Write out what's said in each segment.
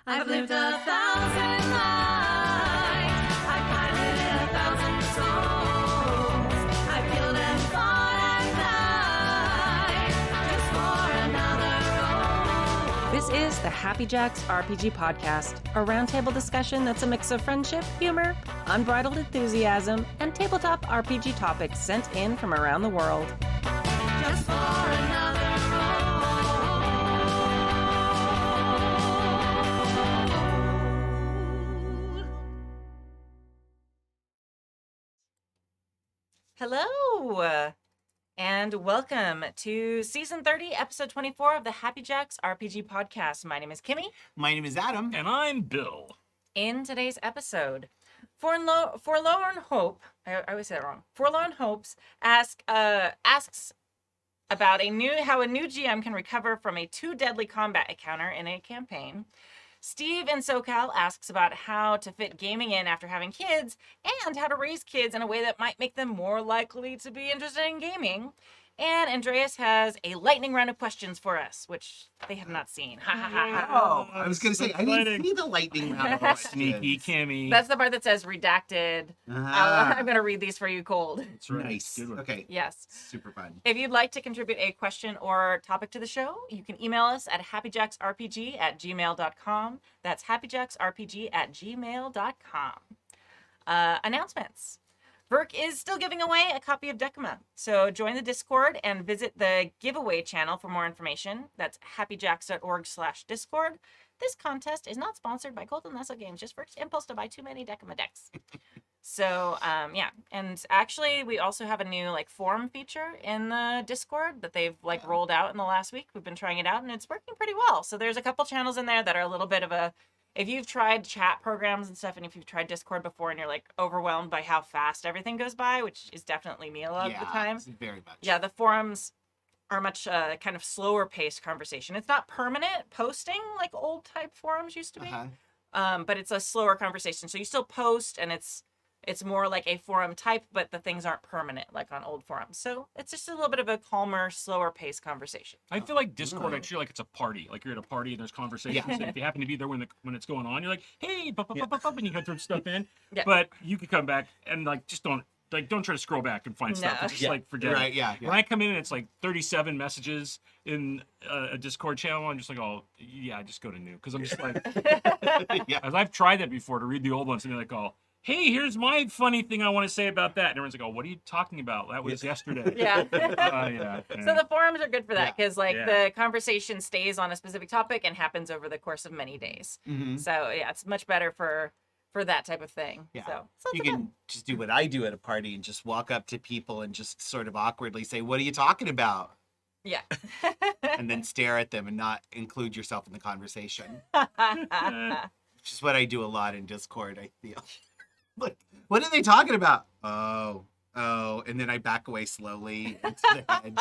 I've lived 1,000 lives. I've piloted 1,000 souls. I've killed and fought at night just for another role. This is the Happy Jacks RPG podcast, a roundtable discussion that's a mix of friendship, humor, unbridled enthusiasm, and tabletop RPG topics sent in from around the world. Just for another role. Hello, and welcome to Season 30, Episode 24 of the Happy Jacks RPG podcast. My name is Kimmy. My name is Adam. And I'm Bill. In today's episode, Forlorn Hope, I always say it wrong, Forlorn Hopes asks about how a new GM can recover from a too deadly combat encounter in a campaign. Steve in SoCal asks about how to fit gaming in after having kids and how to raise kids in a way that might make them more likely to be interested in gaming. And Andreas has a lightning round of questions for us, which they have not seen. Ha ha ha ha. I was going to say, I didn't see the lightning round of questions. Sneaky Kimmy. That's the part that says redacted. I'm going to read these for you cold. That's right. Nice. Good one. Okay. Yes. Super fun. If you'd like to contribute a question or topic to the show, you can email us at happyjacksrpg@gmail.com. That's happyjacksrpg@gmail.com. Announcements. Verk is still giving away a copy of Decima, so join the Discord and visit the giveaway channel for more information. That's happyjacks.org/Discord. This contest is not sponsored by Golden Lasso Games, just Verk's impulse to buy too many Decima decks. So, yeah. And actually, we also have a new, forum feature in the Discord that they've, rolled out in the last week. We've been trying it out, and it's working pretty well. So there's a couple channels in there that are a little bit of a... If you've tried chat programs and stuff, and if you've tried Discord before and you're, overwhelmed by how fast everything goes by, which is definitely me a lot of the time. Very much. Yeah, the forums are much kind of slower paced conversation. It's not permanent posting like old type forums used to be, but it's a slower conversation. So you still post, and it's more like a forum type, but the things aren't permanent like on old forums. So it's just a little bit of a calmer, slower paced conversation. I feel like Discord actually like it's a party. Like you're at a party and there's conversations. Yeah. And if you happen to be there when it's going on, you're like, hey, and you can throw stuff in. Yeah. But you could come back and just don't try to scroll back and find stuff. It's just forget Right, it. yeah. When I come in and it's 37 messages in a Discord channel, I'm just like, oh, yeah, just go to new. Because I'm just like, as I've tried that before to read the old ones, and they're like, oh, hey, here's my funny thing I want to say about that. And everyone's like, oh, what are you talking about? That was yesterday. Yeah. Yeah. So the forums are good for that because Yeah. the conversation stays on a specific topic and happens over the course of many days. Mm-hmm. So yeah, it's much better for that type of thing. Yeah. So You can just do what I do at a party and just walk up to people and just sort of awkwardly say, what are you talking about? yeah. And then stare at them and not include yourself in the conversation. Which is what I do a lot in Discord, I feel. Like, what are they talking about? Oh, and then I back away slowly into the hedge.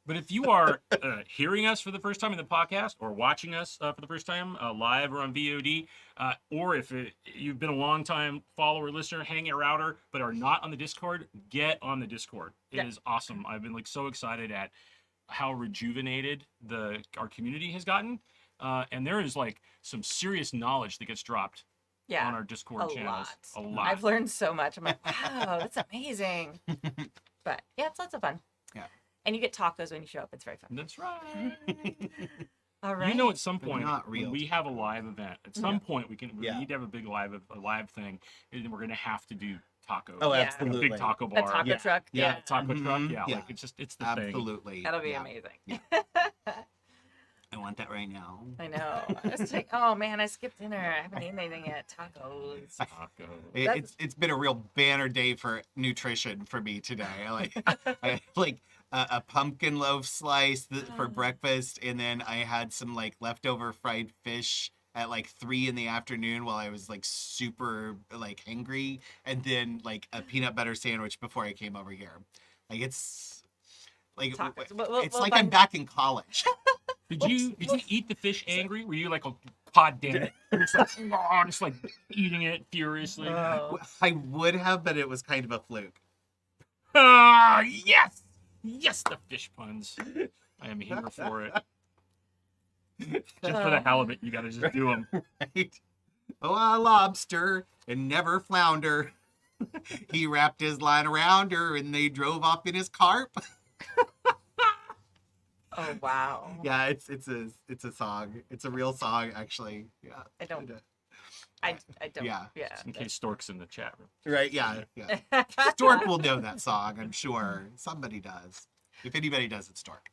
But if you are hearing us for the first time in the podcast or watching us for the first time live or on VOD, or if you've been a long time follower, listener, hanging router, but are not on the Discord, get on the Discord. It is awesome. I've been so excited at how rejuvenated our community has gotten. And there is some serious knowledge that gets dropped. Yeah. On our Discord channels. A lot. I've learned so much. I'm like, wow, that's amazing. But yeah, it's lots of fun. Yeah. And you get tacos when you show up. It's very fun. That's right. All right. At some point, not real. when we have a live event, at some point we need to have a big live thing, and we're gonna have to do tacos. Oh, Yeah. absolutely. A big taco A bar. taco truck. Yeah, taco truck. Mhm. Yeah, Yeah. it's the thing. Absolutely. That'll be Yeah. amazing. I want that right now. I know. I was like, oh man, I skipped dinner. I haven't eaten anything yet. Tacos. Taco. It's been a real banner day for nutrition for me today. I like a pumpkin loaf slice for breakfast, and then I had some leftover fried fish at 3 p.m. while I was super hangry, and then a peanut butter sandwich before I came over here. It's Tacos. it's like I'm back in college. Did you eat the fish angry? Were you like, oh, God damn it? Just eating it furiously. I would have, but it was kind of a fluke. Yes! Yes, the fish puns. I am here for it. Just for the hell of it, you gotta just do them. Right? Oh, a lobster and never flounder. He wrapped his line around her and they drove off in his carp. Oh wow. Yeah, it's a song. It's a real song, actually. Yeah. I don't. I don't. Yeah. Yeah. In case Stork's in the chat room. Right, yeah. Stork will know that song, I'm sure. Somebody does. If anybody does, it's Stork.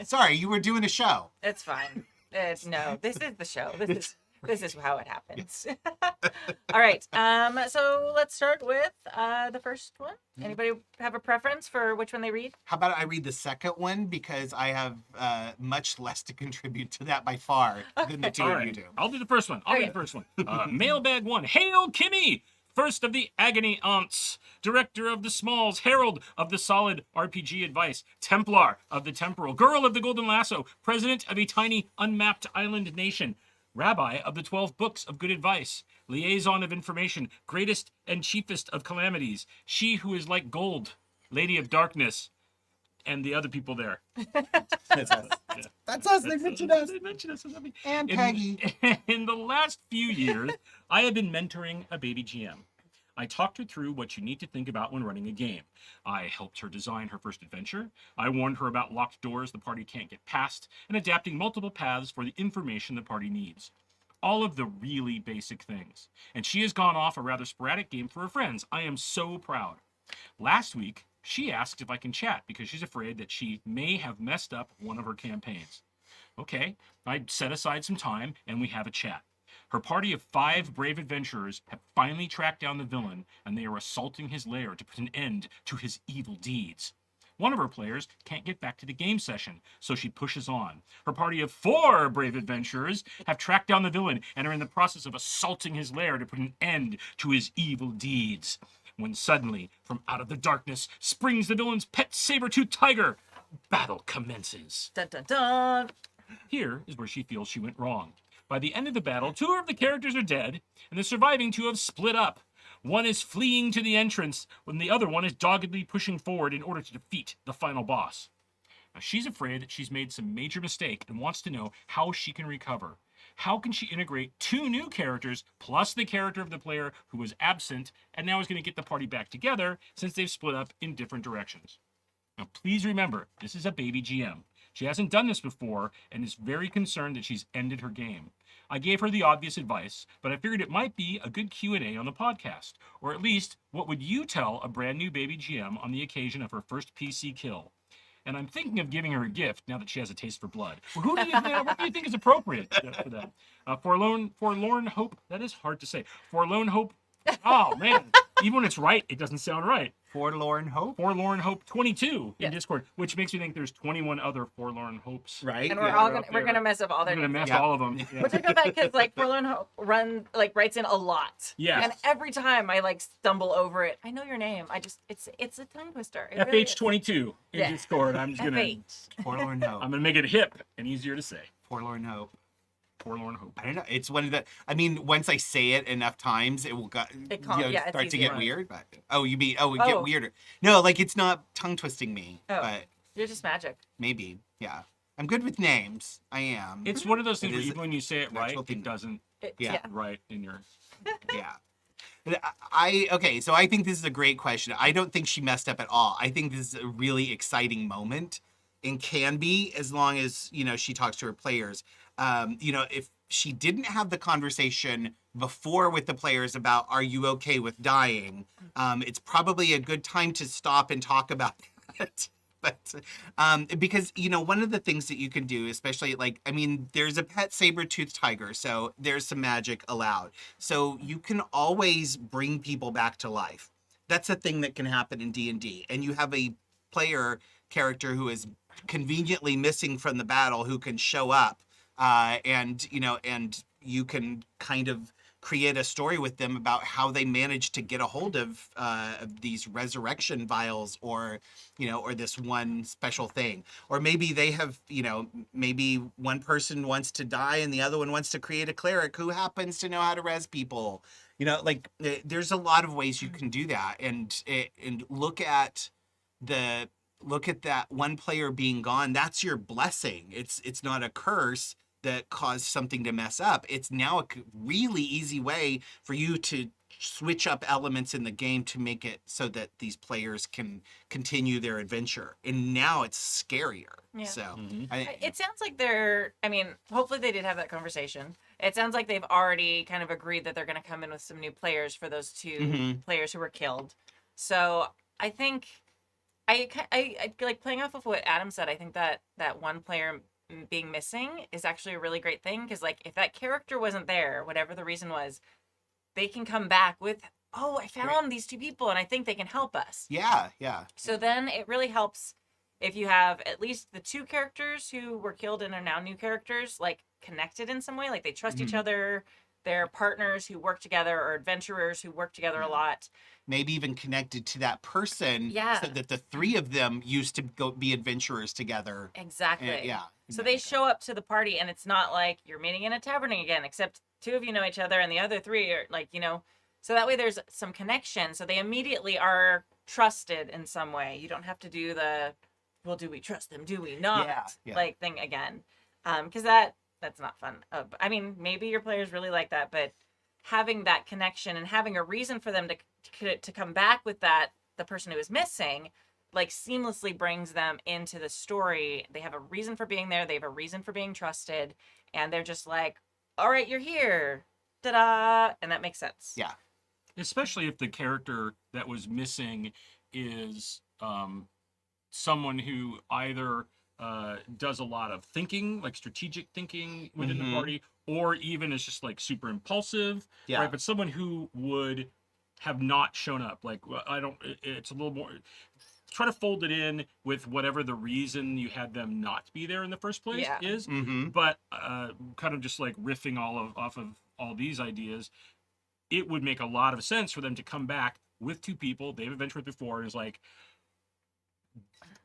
Sorry, you were doing a show. It's fine. No, this is the show. This is how it happens. All right. So let's start with the first one. Anybody have a preference for which one they read? How about I read the second one because I have much less to contribute to that by far than the two All of right, you do. I'll do the first one. I'll do the first one. Mailbag 1. Hail Kimmy! First of the Agony Aunts, Director of the Smalls, Herald of the Solid RPG Advice, Templar of the Temporal, Girl of the Golden Lasso, President of a tiny unmapped island nation, Rabbi of the 12 Books of Good Advice, Liaison of Information, Greatest and Chiefest of Calamities, She Who Is Like Gold, Lady of Darkness, and the other people there. That's us. Yeah. That's us. They mentioned us. They mentioned us. And Peggy. In the last few years, I have been mentoring a baby GM. I talked her through what you need to think about when running a game. I helped her design her first adventure. I warned her about locked doors the party can't get past, and adapting multiple paths for the information the party needs. All of the really basic things. And she has gone off a rather sporadic game for her friends. I am so proud. Last week, she asked if I can chat because she's afraid that she may have messed up one of her campaigns. Okay, I set aside some time and we have a chat. Her party of 5 brave adventurers have finally tracked down the villain and they are assaulting his lair to put an end to his evil deeds. One of her players can't get back to the game session, so she pushes on. Her party of 4 brave adventurers have tracked down the villain and are in the process of assaulting his lair to put an end to his evil deeds. When suddenly, from out of the darkness, springs the villain's pet saber-toothed tiger. Battle commences. Dun dun dun. Here is where she feels she went wrong. By the end of the battle, 2 of the characters are dead, and the surviving 2 have split up. One is fleeing to the entrance, when the other one is doggedly pushing forward in order to defeat the final boss. Now, she's afraid that she's made some major mistake and wants to know how she can recover. How can she integrate 2 new characters plus the character of the player who was absent and now is going to get the party back together since they've split up in different directions? Now, please remember, this is a baby GM. She hasn't done this before and is very concerned that she's ended her game. I gave her the obvious advice, but I figured it might be a good Q&A on the podcast. Or at least, what would you tell a brand new baby GM on the occasion of her first PC kill? And I'm thinking of giving her a gift now that she has a taste for blood. Well, what do you think is appropriate for that? Forlorn Hope. That is hard to say. Forlorn Hope. Oh, man. Even when it's right, it doesn't sound right. Forlorn Hope? Forlorn Hope 22 in Discord, which makes me think there's 21 other Forlorn Hopes. Right? And we're gonna mess up all their We're gonna names. mess all of them. Which I feel bad because like Forlorn Hope writes in a lot. Yes. And every time I stumble over it, I know your name. It's a tongue twister. It really is. FH22 in Discord. I'm just gonna FH. Forlorn Hope. I'm gonna make it hip and easier to say. Forlorn Hope. Forlorn Hope. I don't know. It's one of the. I mean, once I say it enough times, it will It's start to easier. get weird. But you mean get weirder? No, like it's not tongue twisting me. Oh. But You're just magic. maybe, yeah. I'm good with names. I am. It's one of those things It where is even when you say it right, natural thing. it doesn't Yeah. right in your. Yeah. So I think this is a great question. I don't think she messed up at all. I think this is a really exciting moment, and can be as long as she talks to her players. If she didn't have the conversation before with the players about are you okay with dying, it's probably a good time to stop and talk about that. But because one of the things that you can do, especially there's a pet saber-toothed tiger, so there's some magic allowed. So you can always bring people back to life. That's a thing that can happen in D&D. And you have a player character who is conveniently missing from the battle who can show up, and you can kind of create a story with them about how they managed to get a hold of these resurrection vials, or this one special thing. Or maybe they have, maybe one person wants to die and the other one wants to create a cleric who happens to know how to res people. There's a lot of ways you can do that, and look at that one player being gone. That's your blessing. It's not a curse. that caused something to mess up. It's now a really easy way for you to switch up elements in the game to make it so that these players can continue their adventure. And now it's scarier. Yeah. So Mhm. It sounds like I mean, hopefully they did have that conversation. It sounds like they've already kind of agreed that they're going to come in with some new players for those 2 Mhm. players who were killed. So I think I like playing off of what Adam said. I think that one player being missing is actually a really great thing, because like if that character wasn't there, whatever the reason was, they can come back with, oh, I found these 2 people and I think they can help us. yeah. So then it really helps if you have at least the 2 characters who were killed and are now new characters, like connected in some way, like they trust each Mhm. other. They're partners who work together, or adventurers who work together a lot. Maybe even connected to that person, Yeah. so that the 3 of them used to go be adventurers together. Exactly. Yeah. So they show up to the party, and it's not like you're meeting in a tavern again, except 2 of you know each other and the other 3 are like, so that way there's some connection. So they immediately are trusted in some way. You don't have to do the, well, do we trust them? Do we not? Yeah. Like thing again. Because that's not fun. I mean, maybe your players really like that, but having that connection and having a reason for them to come back with the person who is missing, like seamlessly brings them into the story. They have a reason for being there. They have a reason for being trusted, and they're just like, all right, you're here. Ta-da! And that makes sense. Yeah. Especially if the character that was missing is someone who either does a lot of thinking, like strategic thinking within the Mhm. party, or even is just like super impulsive, Yeah. right? But someone who would have not shown up. Like, well, it's a little more, try to fold it in with whatever the reason you had them not be there in the first place Yeah. is. Mm-hmm. But kind of just like riffing off of all these ideas, it would make a lot of sense for them to come back with 2 people they've adventured before, and it's like,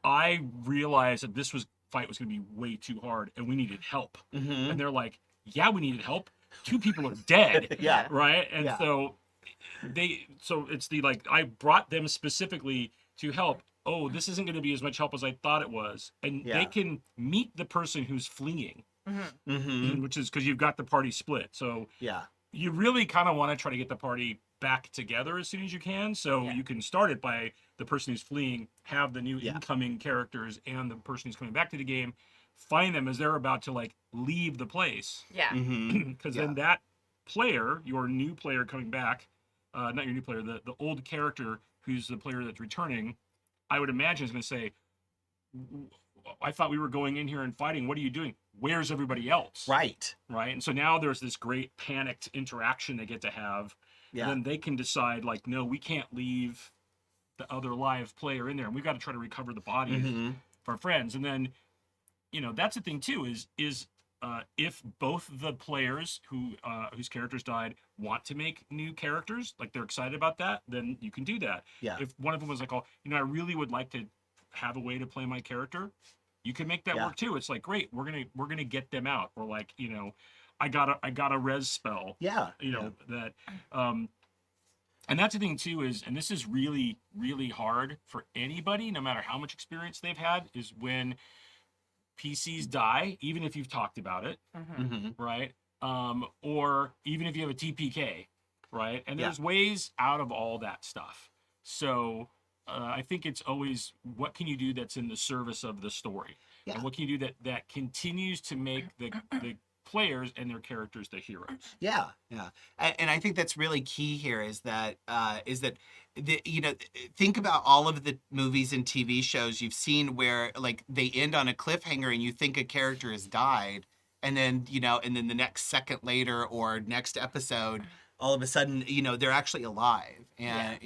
I realized that this fight was going to be way too hard and we needed help. Mm-hmm. And they're like, yeah, we needed help. 2 people are dead. Yeah. Right. And Yeah. so it's the, like, I brought them specifically to help. Oh, this isn't going to be as much help as I thought it was. And Yeah. they can meet the person who's fleeing, Mm-hmm. Mm-hmm. which is because you've got the party split. So Yeah. you really kind of want to try to get the party back together as soon as you can. So Yeah. you can start it by the person who's fleeing, have the new Yeah. incoming characters and the person who's coming back to the game, find them as they're about to like leave the place. Yeah. Mm-hmm. Because Yeah. then that player, your new player coming back, not your new player, the old character who's the player that's returning, I would imagine is going to say, I thought we were going in here and fighting. What are you doing? Where's everybody else? Right. Right. And so now there's this great panicked interaction they get to have. Yeah. And then they can decide, like, no, we can't leave the other live player in there. And we've got to try to recover the bodies Mm-hmm. of our friends. And then, that's the thing too, is if both the players whose characters died want to make new characters, like they're excited about that, then you can do that. Yeah. If one of them was like, oh, I really would like to have a way to play my character, you can make that Yeah. work too. It's like, great, we're gonna get them out. Or like, I got a res spell. Yeah. That and that's the thing too, is, and this is really, really hard for anybody, no matter how much experience they've had, is when PCs die, even if you've talked about it, Mm-hmm. Mm-hmm. right? Or even if you have a TPK, right? And Yeah. there's ways out of all that stuff. So I think it's always, what can you do that's in the service of the story? Yeah. And what can you do that continues to make the players and their characters the heroes? Yeah, yeah, and I think that's really key here. Is that think about all of the movies and TV shows you've seen where like they end on a cliffhanger and you think a character has died, and then the next second later or next episode, all of a sudden they're actually alive, and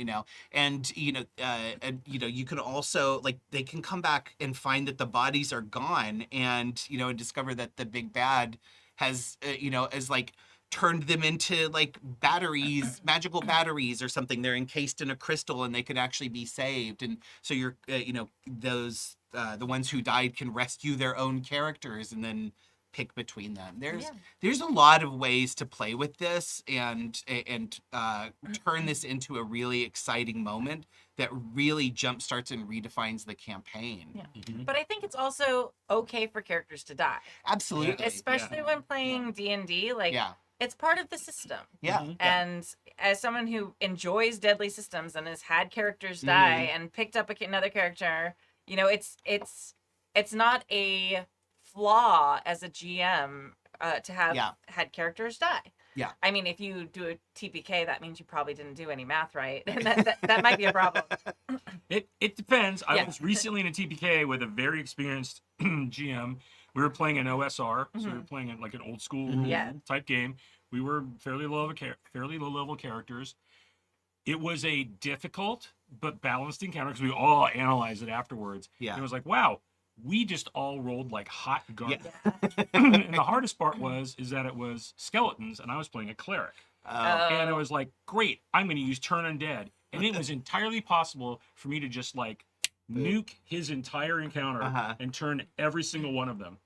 you can also, like, they can come back and find that the bodies are gone, and and discover that the big bad has is like turned them into like batteries, magical batteries or something. They're encased in a crystal and they could actually be saved. And so you're those the ones who died can rescue their own characters and then pick between them. There's a lot of ways to play with this and turn this into a really exciting moment that really jumpstarts and redefines the campaign. Yeah. Mhm. But I think it's also okay for characters to die, Absolutely. especially when playing D&D. Like, Yeah. it's part of the system. Yeah. Mhm. Yeah. And as someone who enjoys deadly systems and has had characters die and picked up another character, you know, it's not a flaw as a GM to have Yeah. had characters die. Yeah. I mean, if you do a TPK, that means you probably didn't do any math right, and that might be a problem. It depends. I Yeah. was recently in a TPK with a very experienced GM. We were playing an OSR, so we were playing like an old school rule Yeah. type game. We were fairly low level characters. It was a difficult but balanced encounter because we all analyzed it afterwards. Yeah. And it was like, wow, we just all rolled like hot garbage. Yeah. And the hardest part is that it was skeletons, and I was playing a cleric. Oh. And it was like, great, I'm going to use Turn Undead. And it was entirely possible for me to just like nuke his entire encounter Uh-huh. and turn every single one of them.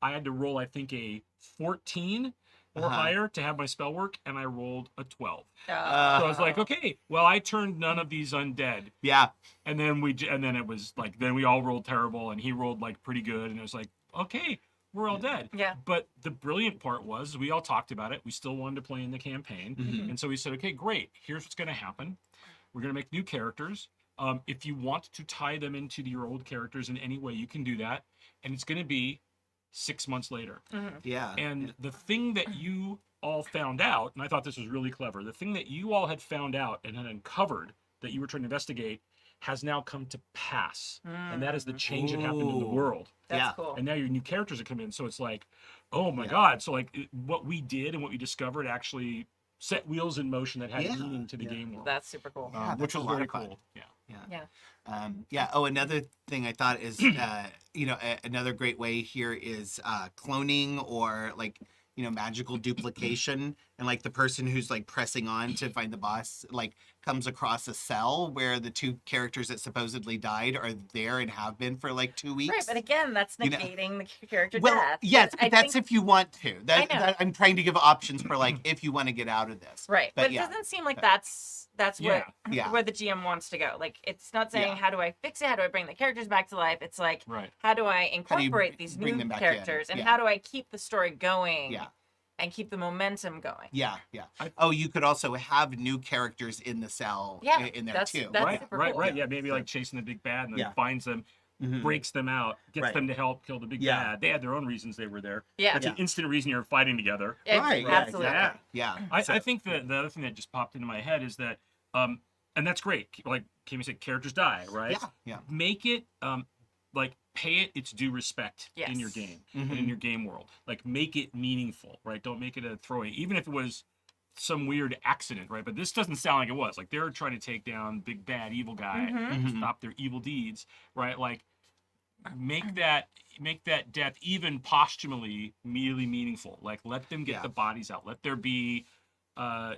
I had to roll, I think, a 14 or Uh-huh. higher to have my spell work, and I rolled a 12. So Uh, I was like, okay, well, I turned none of these undead. yeah. And then it was like, then we all rolled terrible, and he rolled like pretty good, and it was like, okay, we're all dead. Yeah. But the brilliant part was we all talked about it. We still wanted to play in the campaign. Mhm. And so we said, okay, great. Here's what's going to happen. We're going to make new characters. If you want to tie them into your old characters in any way, you can do that. And it's going to be 6 months later. Yeah. And the thing that you all found out, and I thought this was really clever, the thing that you all had found out and had uncovered that you were trying to investigate has now come to pass. And that is the change that happened in the Ooh. world. That's Yeah. cool. And now your new characters are coming in. So it's like, oh my Yeah. God. So like what we did and what we discovered actually set wheels in motion that had Yeah. meaning to the Yeah. game world. That's super cool. Yeah, Which that's a was lot very of fun. cool. Yeah. Yeah. Oh, another thing I thought is, another great way here is cloning or like, magical duplication. And like the person who's like pressing on to find the boss, like comes across a cell where the two characters that supposedly died are there and have been for like 2 weeks. Right, but again, that's You know- negating the character Well, death. yes, But but I that's think- if you want to. I know. I'm trying to give options for like if you want to get out of this. Right, but it yeah. doesn't seem like that's Yeah. Yeah. where the GM wants to go. Like, it's not saying Yeah. how do I fix it, how do I bring the characters back to life. It's like, Right. how do I do you incorporate these bring new them back in? characters, and Yeah. how do I keep the story going? Yeah. And keep the momentum going. Yeah, yeah. I- You could also have new characters in the cell Yeah, in there that's- too. that's Right, super right, cool. right. Yeah, maybe like chasing the big bad and then Yeah. finds them, Mhm. breaks them out, gets Right. them to help kill the big Yeah. bad. They had their own reasons they were there. Yeah. That's an instant reason you're fighting together. Right, yeah, Absolutely. exactly. Yeah. I think that the other thing that just popped into my head is that, and that's great. Like Kimmy said, characters die, right? Yeah, yeah. Make it, like, pay it its due respect in your Yes. game and in Mhm. your game world. Like, make it meaningful, right? Don't make it a throwaway, even if it was some weird accident, right? But this doesn't sound like it was. Like, they're trying to take down big bad evil guy, Mhm. stop their evil deeds, right? Like, make that death even posthumously really meaningful. Like, let them get Yeah. the bodies out. Let there be, a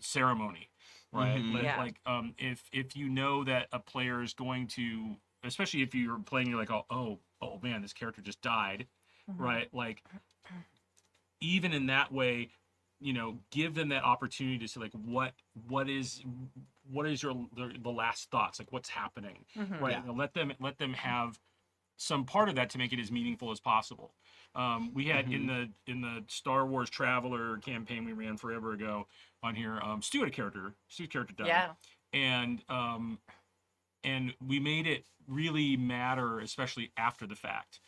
ceremony, right? Mhm. Yeah. Like, if you know that a player is going to, especially if you're playing, you're like, oh man, this character just died, right? Like, even in that way, give them that opportunity to say, like, what is the last thoughts, like what's happening, right? Yeah. Let them have some part of that to make it as meaningful as possible. We had in the Star Wars Traveler campaign we ran forever ago on here, Stu's character died. Yeah. And we made it really matter, especially after the fact,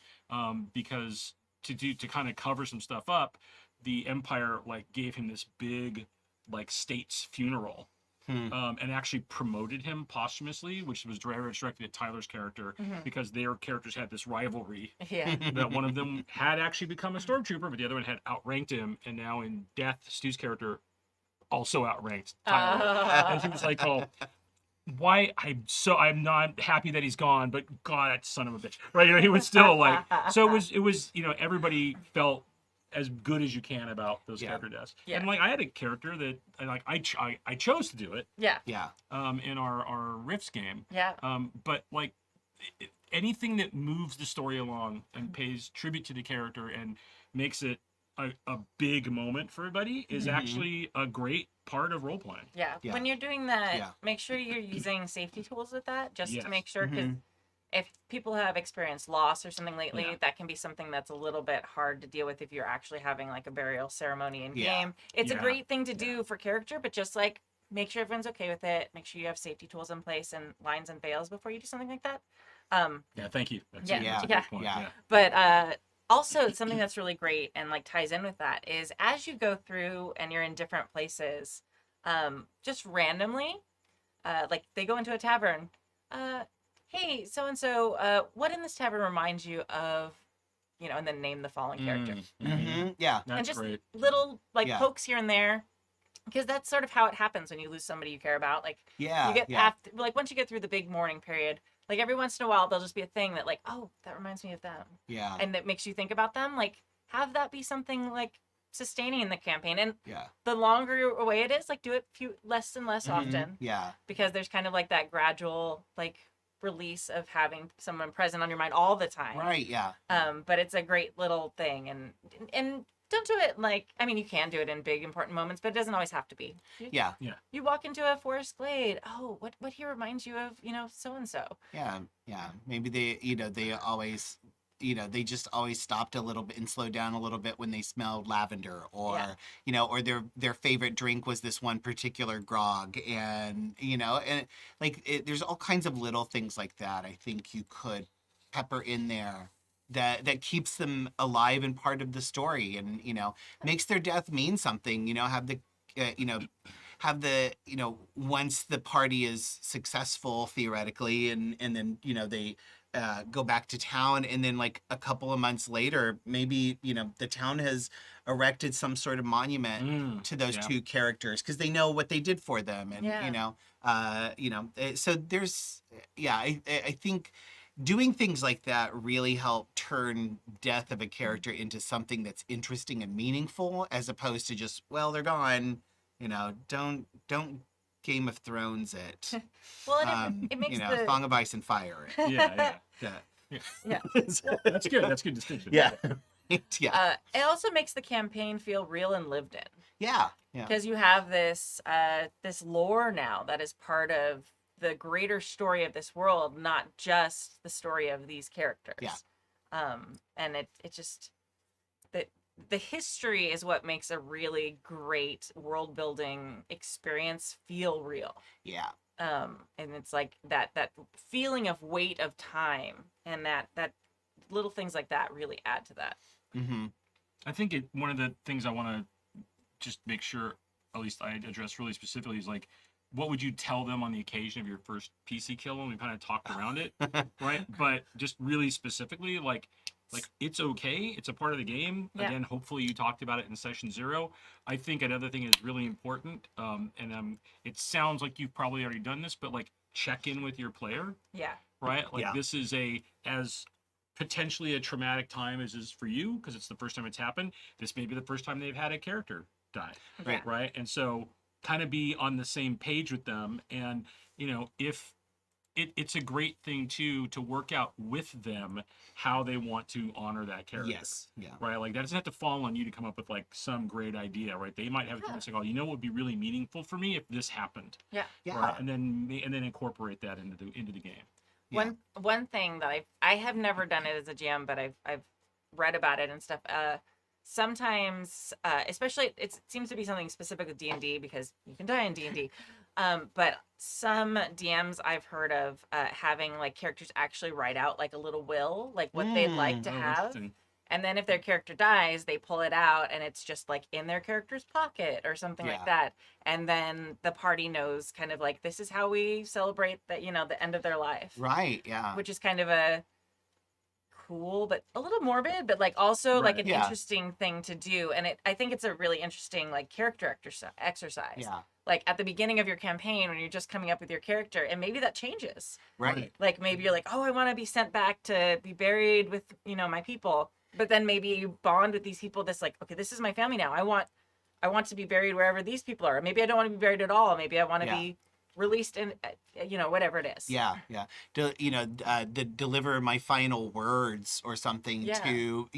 because to kind of cover some stuff up, the Empire like gave him this big like state's funeral, and actually promoted him posthumously, which was directed at Tyler's character because their characters had this rivalry Yeah. that one of them had actually become a stormtrooper, but the other one had outranked him, and now in death, Stu's character also outranked Tyler, and he was like, "Oh, why? I'm not happy that he's gone, but God, that son of a bitch, right?" He was still like, so it was, everybody felt as good as you can about those Yeah. character deaths, Yeah. and like I had a character that like I chose to do it, Yeah. Yeah. in our Rifts game, Yeah. but like anything that moves the story along and pays tribute to the character and makes it a big moment for everybody is Mhm. actually a great part of role playing. Yeah. Yeah. When you're doing that, Yeah. make sure you're using safety tools with that, just Yes. to make sure, because Mhm. if people have experienced loss or something lately, Yeah. that can be something that's a little bit hard to deal with if you're actually having like a burial ceremony in Yeah. game. It's a Yeah. great thing to do for character, but just like make sure everyone's okay with it. Make sure you have safety tools in place and lines and veils before you do something like that. Yeah, thank you. That's, Yeah, that's a yeah. good point. Yeah. Yeah. But also something that's really great and like ties in with that is as you go through and you're in different places, just randomly, like they go into a tavern, hey, so and so, what in this tavern reminds you of, and then name the following character. Mhm. Yeah. And That's just great. little like Yeah. pokes here and there, because that's sort of how it happens when you lose somebody you care about. Like Yeah. you get Yeah. after, like once you get through the big mourning period, like every once in a while there'll just be a thing that like, oh, that reminds me of them, Yeah. and that makes you think about them. Like have that be something like sustaining in the campaign, and Yeah. the longer away it is, like do it less and less Mhm. often, Yeah. because there's kind of like that gradual like release of having someone present on your mind all the time. Right. Yeah. But it's a great little thing, and don't do it like, I mean, you can do it in big important moments, but it doesn't always have to be. Yeah. You walk into a forest glade. Oh, what here reminds you of, so and so. Yeah. Yeah. Maybe they always, they just always stopped a little bit and slowed down a little bit when they smelled lavender, or, or their favorite drink was this one particular grog, and, there's all kinds of little things like that. I think you could pepper in there that keeps them alive and part of the story, and, makes their death mean something, have the, once the party is successful theoretically, and then they go back to town, and then like a couple of months later, maybe the town has erected some sort of monument to those yeah. two characters because they know what they did for them, and so there's I think doing things like that really help turn death of a character into something that's interesting and meaningful, as opposed to just, well, they're gone. Don't Game of Thrones it. Well, it makes the Song of Ice and Fire it. Yeah. yeah. That's good. That's good distinction. Yeah. It also makes the campaign feel real and lived in, Yeah. because you have this this lore now that is part of the greater story of this world, not just the story of these characters. Yeah. And it just the history is what makes a really great world building experience feel real. Yeah. And it's like that feeling of weight of time, and that little things like that really add to that. Mm-hmm. I think one of the things I want to just make sure, at least I address really specifically, is like, what would you tell them on the occasion of your first PC kill? And we kind of talked around it, right? But just really specifically, like it's okay. It's a part of the game. Yeah. Again, hopefully you talked about it in session 0. I think another thing is really important, and it sounds like you've probably already done this, but like check in with your player, Yeah. right? Like Yeah. this is as potentially a traumatic time as is for you, because it's the first time it's happened. This may be the first time they've had a character die, Right. right? And so kind of be on the same page with them, and if it's a great thing to work out with them how they want to honor that character. Yes. Yeah. Right, like that doesn't have to fall on you to come up with like some great idea, right? They might have a like, oh, what would be really meaningful for me if this happened, Yeah. Yeah. right? And then incorporate that into the game. Yeah. One thing that I have never done it as a GM, but I've read about it and stuff. Sometimes, especially it seems to be something specific with D&D, because you can die in D&D. But some DMs I've heard of having like characters actually write out like a little will, like what they'd like to Oh, have. interesting. And then if their character dies, they pull it out and it's just like in their character's pocket or something like that. And then the party knows kind of like, this is how we celebrate that, the end of their life. Right. Yeah. Which is kind of a cool, but a little morbid, but like also like an interesting thing to do. And I think it's a really interesting like character exercise. Yeah. Like at the beginning of your campaign when you're just coming up with your character, and maybe that changes. Right. Like maybe you're like, oh, I want to be sent back to be buried with, my people. But then maybe you bond with these people that's like, okay, this is my family now. I want to be buried wherever these people are. Maybe I don't want to be buried at all. Maybe I want to be, released in, whatever it is. Yeah, yeah. Deliver my final words or something Yeah. to,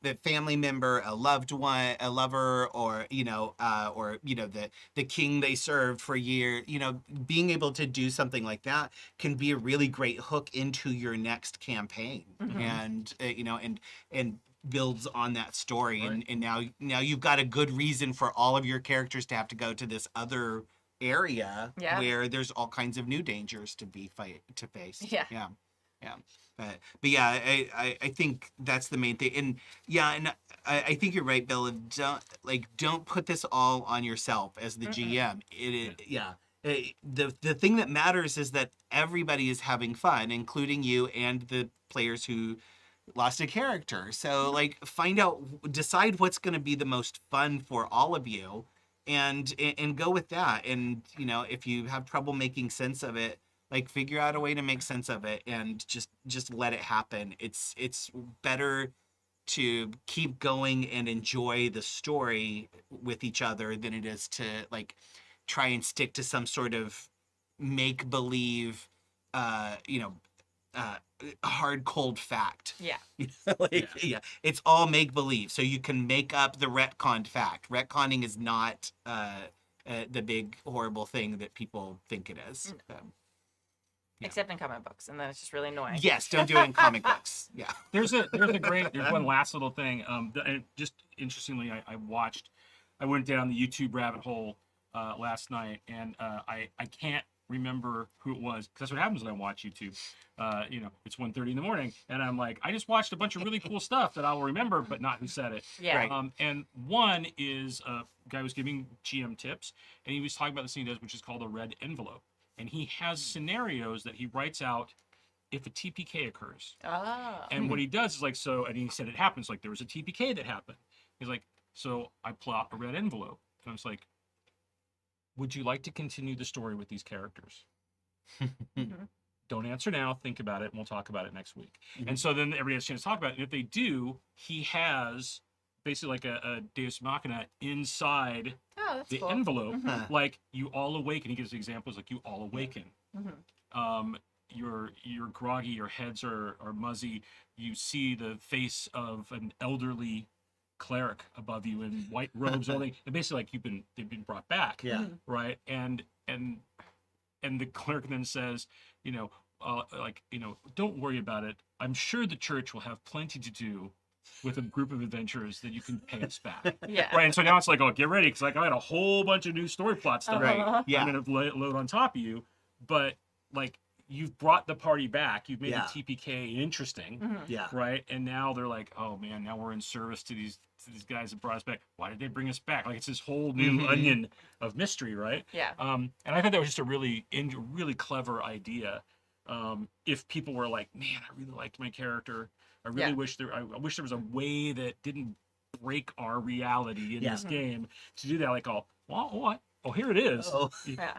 a family member, a loved one, a lover, or the king they served for a year. Being able to do something like that can be a really great hook into your next campaign, and and builds on that story, Right. and now you've got a good reason for all of your characters to have to go to this other area where there's all kinds of new dangers to face. Yeah. But yeah, I think that's the main thing. And I think you're right, Bill. Don't put this all on yourself as the GM. The thing that matters is that everybody is having fun, including you and the players who lost a character. So decide what's going to be the most fun for all of you, and go with that. And if you have trouble making sense of it, figure out a way to make sense of it, and just let it happen. It's better to keep going and enjoy the story with each other than it is to try and stick to some sort of make believe hard cold fact. It's all make believe, so you can make up the retconned fact. Retconning is not the big horrible thing that people think it is. Except in comic books, and then it's just really annoying. Yes, don't do it in comic books. Yeah. There's one last little thing. And just interestingly, I went down the YouTube rabbit hole last night, and I can't remember who it was, because that's what happens when I watch YouTube. It's 1:30 in the morning, and I'm like, I just watched a bunch of really cool stuff that I will remember, but not who said it. Yeah. Right. And one is a guy was giving GM tips, and he was talking about this thing he does, which is called a red envelope. And he has scenarios that he writes out if a TPK occurs. Oh. And what he does is and he said it happens, there was a TPK that happened. He's like, so I plot a red envelope. And I was like, would you like to continue the story with these characters? Don't answer now, think about it, and we'll talk about it next week. And so then everybody has a chance to talk about it. And if they do, he has basically a Deus Machina inside the cool. envelope, you all awaken. He gives examples you all awaken. You're groggy, your heads are muzzy. You see the face of an elderly cleric above you in white robes, and basically they've been brought back. Yeah. Right. And the cleric then says, don't worry about it. I'm sure the church will have plenty to do with a group of adventurers that you can pay us back. Yeah. Right. And so now it's get ready, because I got a whole bunch of new story plot stuff. Right. Yeah. I'm gonna load on top of you, but you've brought the party back. You've made the TPK interesting. Yeah. Right. And now they're like, oh man, now we're in service to these guys that brought us back. Why did they bring us back? It's this whole new onion of mystery, right? Yeah. And I thought that was just a really clever idea. If people were like, man, I really liked my character. I really wish there was a way that didn't break our reality in this game to do that. What? Oh, here it is. Oh.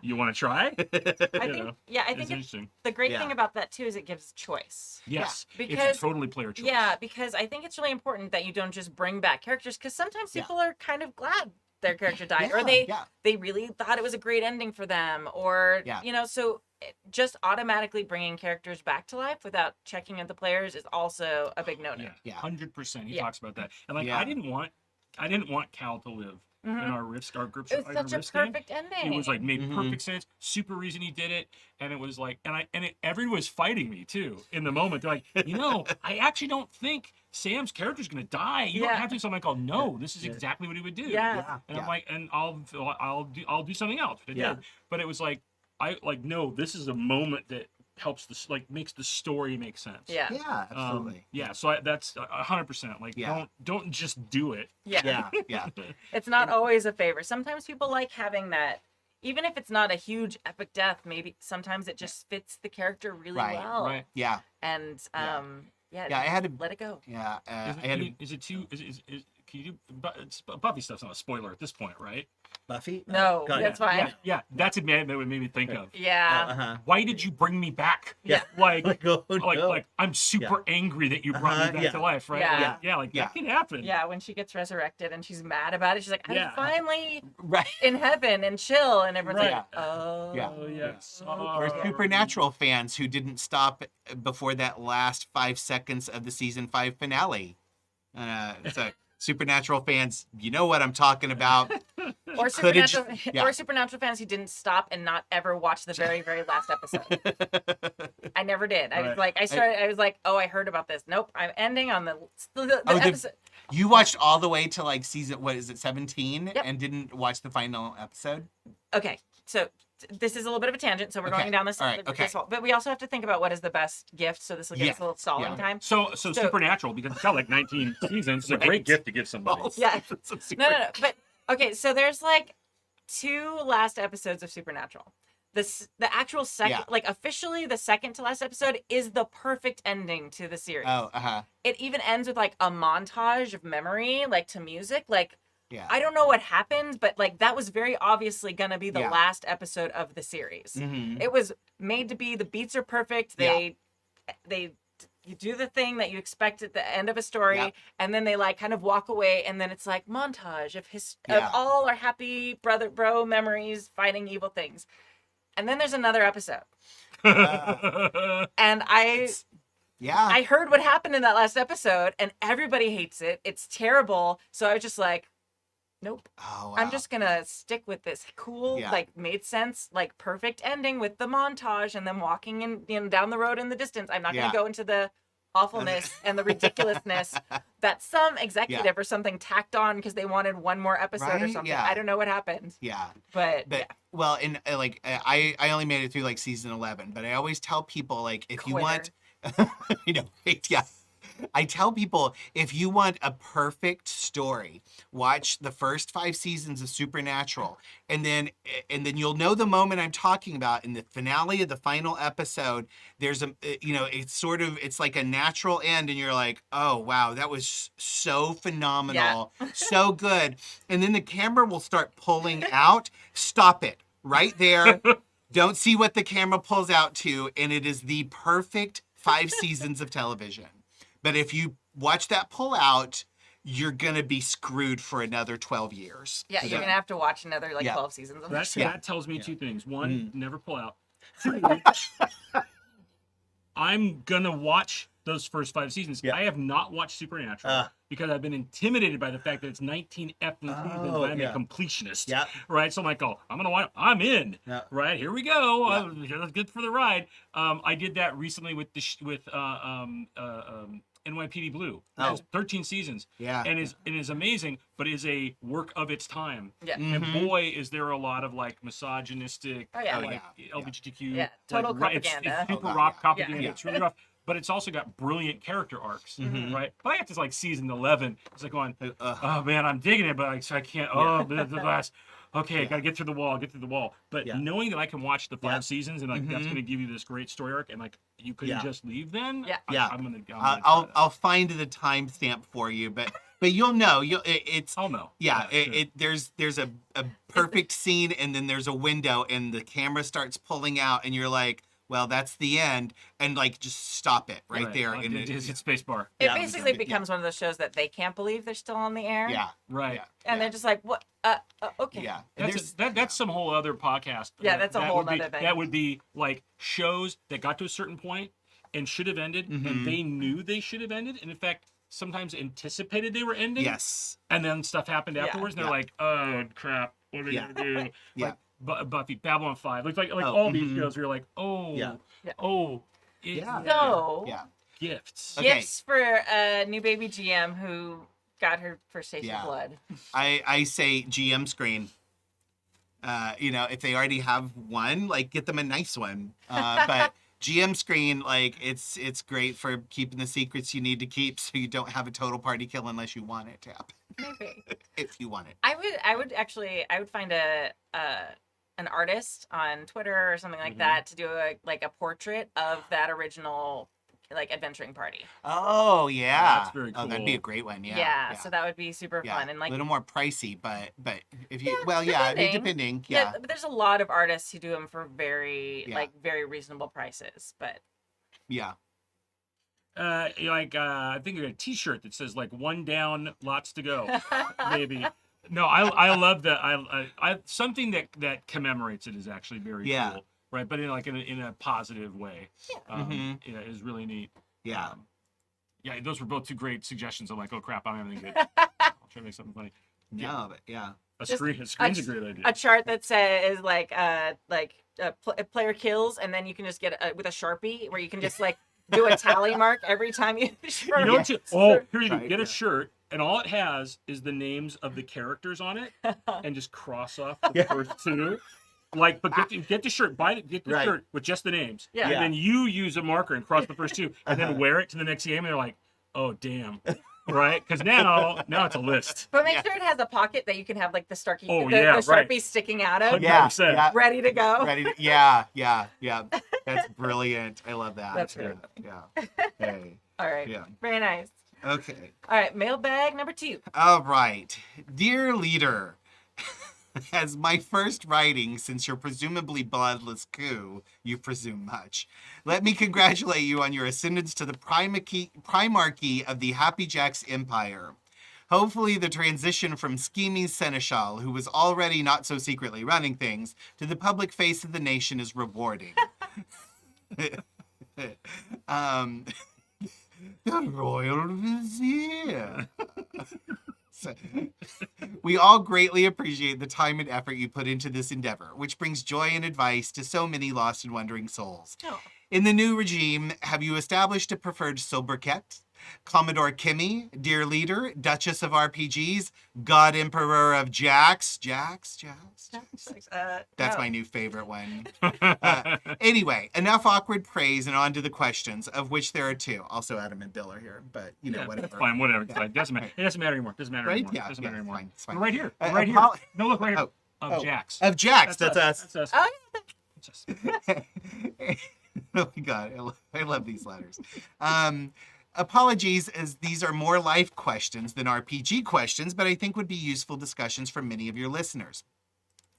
You want to try? I think interesting. the great thing about that too is it gives choice. Yes, because it's totally player choice. Yeah, because I think it's really important that you don't just bring back characters, because sometimes people are kind of glad their character died, or they really thought it was a great ending for them, or so just automatically bringing characters back to life without checking at the players is also a big no-no. Yeah. 100%. He talks about that, and I didn't want Cal to live in our group. It was such a perfect ending. It was made perfect sense. Super reason he did it, and it was everyone was fighting me too in the moment. They're like, I actually don't think Sam's character's gonna die. You don't have to. So I'm like, oh no, this is exactly what he would do. Yeah. And I'm like, and I'll do something else. But it was no, this is a moment that helps makes the story make sense. Yeah. Yeah, absolutely. So that's 100%. Don't just do it. Yeah. Yeah. It's not always a favor. Sometimes people like having that, even if it's not a huge epic death, maybe sometimes it just fits the character really well. Right. Yeah. And I had to let it go. Yeah. Is it too? can you do Buffy stuff's not a spoiler at this point, right? Buffy? No, God, that's fine. Yeah, that's a man that would made me think of. Yeah. Uh-huh. Why did you bring me back? Yeah. Like, Oh, no. like I'm super angry that you brought me back yeah. to life, right? Yeah. Like, like Yeah. that can happen. Yeah, when she gets resurrected and she's mad about it, she's like, Yeah. I'm finally Right. in heaven and chill. And everyone's Right. like, oh. Yeah. Oh yeah. Or Yeah. Supernatural fans who didn't stop before that last 5 seconds of the season 5 finale. So Supernatural fans, you know what I'm talking about. Or Footage- Supernatural, yeah. or Supernatural fans who didn't stop and not ever watch the very, very last episode. I never did. I was Right. like, I was like, oh, I heard about this. Nope, I'm ending on the Oh, episode. You watched all the way to like season, what is it, 17? Yep. And didn't watch the final episode? Okay, so this is a little bit of a tangent, so we're Okay. going down this. All right, okay. this whole, but we also have to think about what is the best gift. So this will give Yeah. us a little stalling Yeah. time. So Supernatural, because it's got like 19 seasons, it's a great gift to give somebody. Yeah. So No. But okay, so there's like 2 last episodes of Supernatural. The actual second, Yeah. like officially the second to last episode is the perfect ending to the series. Oh, uh-huh. It even ends with like a montage of memory, like to music. Like Yeah. I don't know what happened, but like that was very obviously gonna be the Yeah. last episode of the series. Mhm. It was made to be. The beats are perfect. They you do the thing that you expect at the end of a story, Yeah. and then they like kind of walk away, and then it's like montage of Yeah. of all our happy bro memories fighting evil things. And then there's another episode. And Yeah. I heard what happened in that last episode, and everybody hates it. It's terrible. So I was just like, nope. Oh, wow. I'm just gonna stick with this cool, Yeah. like made sense, like perfect ending with the montage and them walking in down the road in the distance. I'm not Yeah. gonna go into the awfulness and the ridiculousness that some executive or something tacked on because they wanted one more episode or Right? something. Yeah. I don't know what happened, Yeah. but But well, in like I only made it through like season 11, but I always tell people like if you want, you know, yeah. I tell people if you want a perfect story, watch the first 5 seasons of Supernatural, and then you'll know the moment I'm talking about. In the finale of the final episode, there's it's like a natural end, and you're like, oh wow, that was so phenomenal, so good, and then the camera will start pulling out. Stop it right there. Don't see what the camera pulls out to, and it is the perfect 5 seasons of television. But if you watch that pull out, you're gonna be screwed for another 12 years. yeah, you're gonna have to watch another like Yeah. 12 seasons of That, this. that tells me 2 things. One, never pull out. 2, I'm gonna watch those first 5 seasons. Yeah. I have not watched Supernatural because I've been intimidated by the fact that it's 19 effing seasons. Oh, I'm yeah. a completionist. Yeah. Right. So I'm like, oh, I'm gonna watch. I'm in. Yeah. Right. Here we go. Let's get for the ride. I did that recently with NYPD Blue. Oh. It's 13 seasons. Yeah. And it is amazing, but is a work of its time. Yeah. And boy, is there a lot of like misogynistic, Oh, yeah. like Yeah. LGBTQ, Yeah, total like, it's propaganda. super Oh, God, rock yeah. propaganda. Yeah. It's really rough, but it's also got brilliant character arcs, Mm-hmm. right? But I got to like season 11. It's like going, Ugh. oh man, I'm digging it, but I can't. Oh, the last. Okay, gotta get through the wall. Get through the wall. But Yeah. knowing that I can watch the 5 Yeah. seasons and like that's Mhm. gonna give you this great story arc, and like you couldn't Yeah. just leave then. Yeah. Yeah. I'm gonna try I'll that. I'll find the timestamp for you, but you'll know. It's I'll know. yeah. sure. There's a perfect scene, and then there's a window, and the camera starts pulling out, and you're like, well, that's the end, and like just stop it right there. Like, And it's space bar. It Yeah. basically Yeah. becomes one of those shows that they can't believe they're still on the air. yeah, Right. Yeah. And they're just like, what? Okay. yeah. And That's some whole other podcast. Yeah, that's a that whole would be- nother thing. That would be like shows that got to a certain point and should have ended, Mhm. and they knew they should have ended, and in fact, sometimes anticipated they were ending. yes, And then stuff happened Yeah. afterwards, and they're Yeah. like, "Oh crap, what are we Yeah. gonna do?" Yeah. Like Buffy, Babylon 5, like Oh, all these mhm. shows. Where you're like, "Oh, Yeah. Yeah. oh, Yeah. So, yeah. gifts." Okay. gifts for a new baby GM who got her first taste Yeah. of blood. I say GM screen. If they already have one, like get them a nice one. But GM screen, like it's great for keeping the secrets you need to keep, so you don't have a total party kill unless you want it to happen. Maybe. If you want it. I would find an artist on Twitter or something like that to do a portrait of that original like adventuring party. Oh yeah. That's very Oh, that'd be a cool. great one. Yeah. So that would be super Yeah. fun and like a little more pricey, but if you I mean, depending. Yeah. But there's a lot of artists who do them for very Yeah. like very reasonable prices. But Yeah. I think a T-shirt that says like "one down, lots to go," maybe. No, I love that. I something that commemorates it is actually very Yeah. cool, right? But in a positive way. Yeah, is really neat. Yeah. Yeah, those were both two great suggestions. I'm like, oh crap, I don't have anything good. I'll try to make something funny. No, but yeah. A Just screen's a great idea. a chart that says like a player kills, and then you can just get with a Sharpie where you can just like do a tally mark every time you. You know what? Here you go. Right, Get a yeah. shirt, and all it has is the names of the characters on it, and just cross off the first two. Like, but get the shirt. Get the Right. shirt with just the names. Yeah. And then you use a marker and cross the first two, and then wear it to the next game. And they're like, oh damn, right? Because now it's a list. But make sure it has a pocket that you can have like the Starkey, Oh, the yeah, Sharpie right. sticking out of, Yeah. 100%. Yeah. ready to go. Ready to, yeah. That's brilliant. I love that. That's great. Yeah. Hey. All right. Yeah. Very nice. Okay. All right. Mailbag number 2. All right. Dear leader, as my first writing since your presumably bloodless coup, you presume much, let me congratulate you on your ascendance to the primarchy of the Happy Jacks Empire. Hopefully the transition from scheming seneschal, who was already not so secretly running things, to the public face of the nation is rewarding. The royal vizier. So, we all greatly appreciate the time and effort you put into this endeavor, which brings joy and advice to so many lost and wondering souls. Oh. In the new regime, have you established a preferred sobriquet? Commodore Kimmy, dear leader, Duchess of RPGs, God Emperor of Jax. Jax. That's no. my new favorite one. Anyway, enough awkward praise and on to the questions, of which there are 2. Also, Adam and Bill are here, but whatever. That's fine, whatever. It's fine. Doesn't matter. It doesn't matter anymore. Doesn't matter Right? anymore. Yeah, Doesn't matter yeah, anymore. fine, it's fine. We're right here. Uh, We're right here. apol- No, look right here. Oh. Of Jax. Of Jax, that's us. That's us. Oh, Oh That's us. my God, I love these letters. Apologies, as these are more life questions than RPG questions, but I think would be useful discussions for many of your listeners.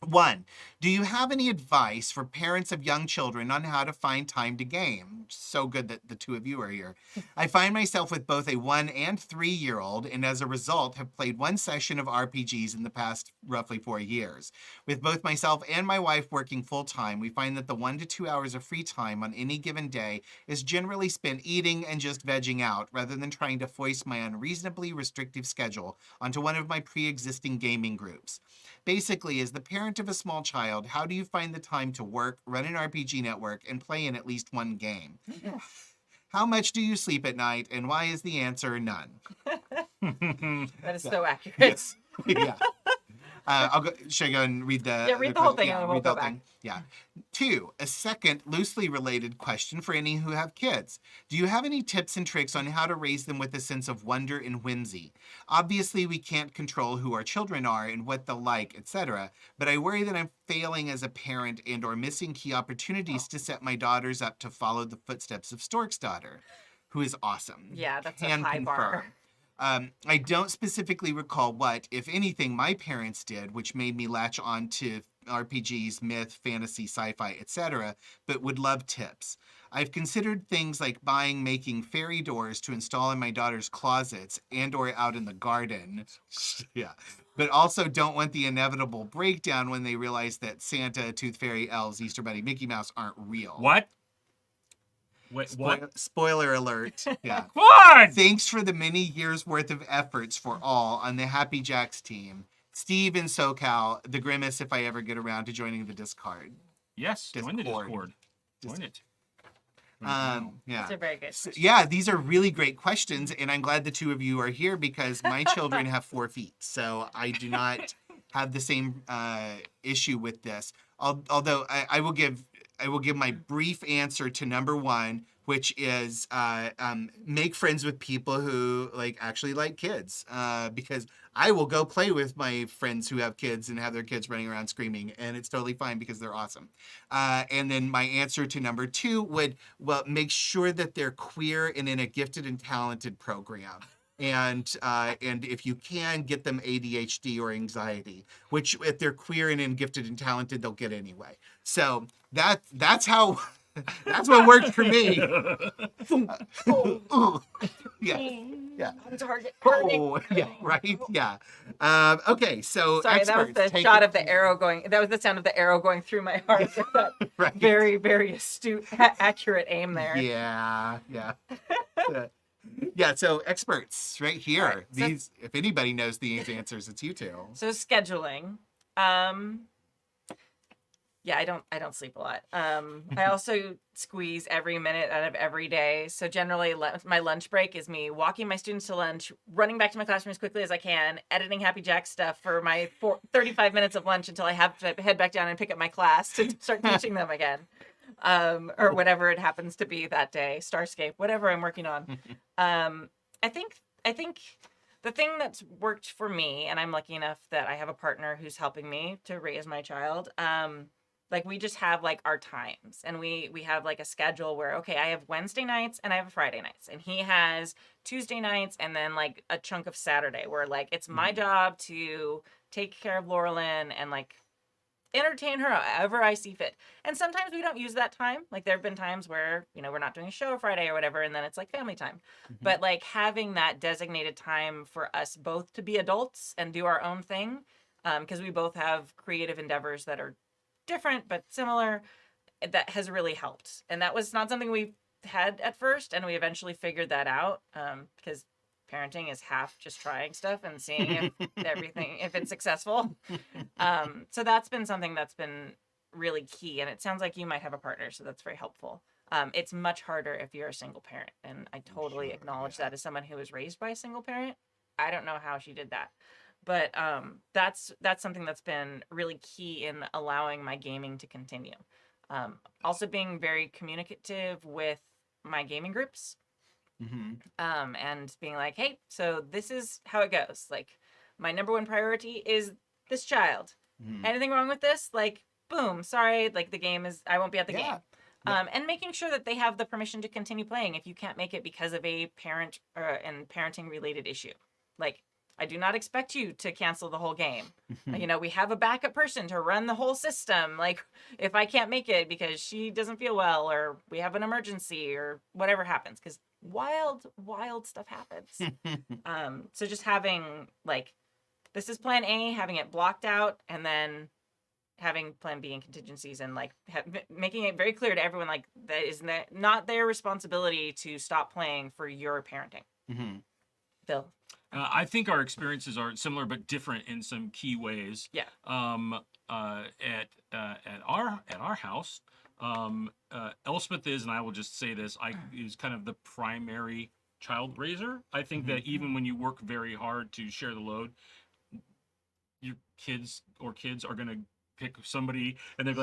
1, do you have any advice for parents of young children on how to find time to game? So good that the 2 of you are here. I find myself with both a 1 and 3-year-old, and as a result have played 1 session of RPGs in the past roughly 4 years. With both myself and my wife working full-time, we find that the 1 to 2 hours of free time on any given day is generally spent eating and just vegging out, rather than trying to foist my unreasonably restrictive schedule onto one of my pre-existing gaming groups. Basically, as the parent of a small child, how do you find the time to work, run an RPG network, and play in at least 1 game? How much do you sleep at night, and why is the answer none? that is so accurate. Yeah. Should I go and read the... Yeah, read the whole thing, and then we'll read the go whole thing. Yeah. 2, a second loosely related question for any who have kids. Do you have any tips and tricks on how to raise them with a sense of wonder and whimsy? Obviously, we can't control who our children are and what they'll like, etc., but I worry that I'm failing as a parent and or missing key opportunities to set my daughters up to follow the footsteps of Stork's daughter, who is awesome. Yeah, that's a Can high bar. I don't specifically recall what, if anything, my parents did, which made me latch on to RPGs, myth, fantasy, sci-fi, etc., but would love tips. I've considered things like making fairy doors to install in my daughter's closets and or out in the garden. Yeah. But also don't want the inevitable breakdown when they realize that Santa, Tooth Fairy, elves, Easter Bunny, Mickey Mouse aren't real. What? Wait, what? Spoiler alert. Yeah. What? Thanks for the many years worth of efforts for all on the Happy Jacks team. Steve in SoCal, the Grimace if I ever get around to joining the Discord. Yes, join the Discord. Discord. Join it. Yeah. Those are very good. Yeah, these are really great questions, and I'm glad the 2 of you are here because my children have 4 feet, so I do not have the same issue with this. Although I will give I will give my brief answer to number one, which is make friends with people who actually like kids, because I will go play with my friends who have kids and have their kids running around screaming, and it's totally fine because they're awesome. And then my answer to number two would, well, make sure that they're queer and in a gifted and talented program. And if you can, get them ADHD or anxiety, which if they're queer and in gifted and talented, they'll get anyway. So that's how that's what worked for me. Yeah. Target. Oh, yeah, right? Yeah. Okay, so Sorry, that was experts, the take shot it- of the arrow going. That was the sound of the arrow going through my heart. With that Right. very, very astute, accurate aim there. Yeah. Yeah, so experts right here. Right, so- These, if anybody knows these answers, it's you two. So scheduling. Yeah, I don't sleep a lot. I also squeeze every minute out of every day. So generally, my lunch break is me walking my students to lunch, running back to my classroom as quickly as I can, editing Happy Jack stuff for my 35 minutes of lunch until I have to head back down and pick up my class to start teaching them again, or whatever it happens to be that day, Starscape, whatever I'm working on. I think the thing that's worked for me, and I'm lucky enough that I have a partner who's helping me to raise my child. We just have our times, and we have a schedule where, okay, I have Wednesday nights and I have Friday nights, and he has Tuesday nights and then a chunk of Saturday where it's my job to take care of Laurelyn and entertain her however I see fit. And sometimes we don't use that time. There have been times where, we're not doing a show Friday or whatever, and then it's family time. But having that designated time for us both to be adults and do our own thing, because we both have creative endeavors that are different but similar, that has really helped. And that was not something we had at first, and we eventually figured that out, because parenting is half just trying stuff and seeing if it's successful. So that's been something that's been really key, and it sounds like you might have a partner, so that's very helpful. It's much harder if you're a single parent, and I totally acknowledge that as someone who was raised by a single parent. I don't know how she did that. But that's something that's been really key in allowing my gaming to continue. Also being very communicative with my gaming groups, and being hey, so this is how it goes. My number one priority is this child. Anything wrong with this? Boom, sorry, the game is, I won't be at the game. And making sure that they have the permission to continue playing if you can't make it because of a parent and parenting related issue. I do not expect you to cancel the whole game. We have a backup person to run the whole system. If I can't make it because she doesn't feel well, or we have an emergency, or whatever happens, because wild stuff happens. So just having this is plan A, having it blocked out, and then having plan B and contingencies, and making it very clear to everyone that is not their responsibility to stop playing for your parenting. Phil. I think our experiences are similar but different in some key ways. Yeah. At our house, Elspeth is, and I will just say this, is kind of the primary child raiser. I think that even when you work very hard to share the load, your kids are gonna pick somebody, and they're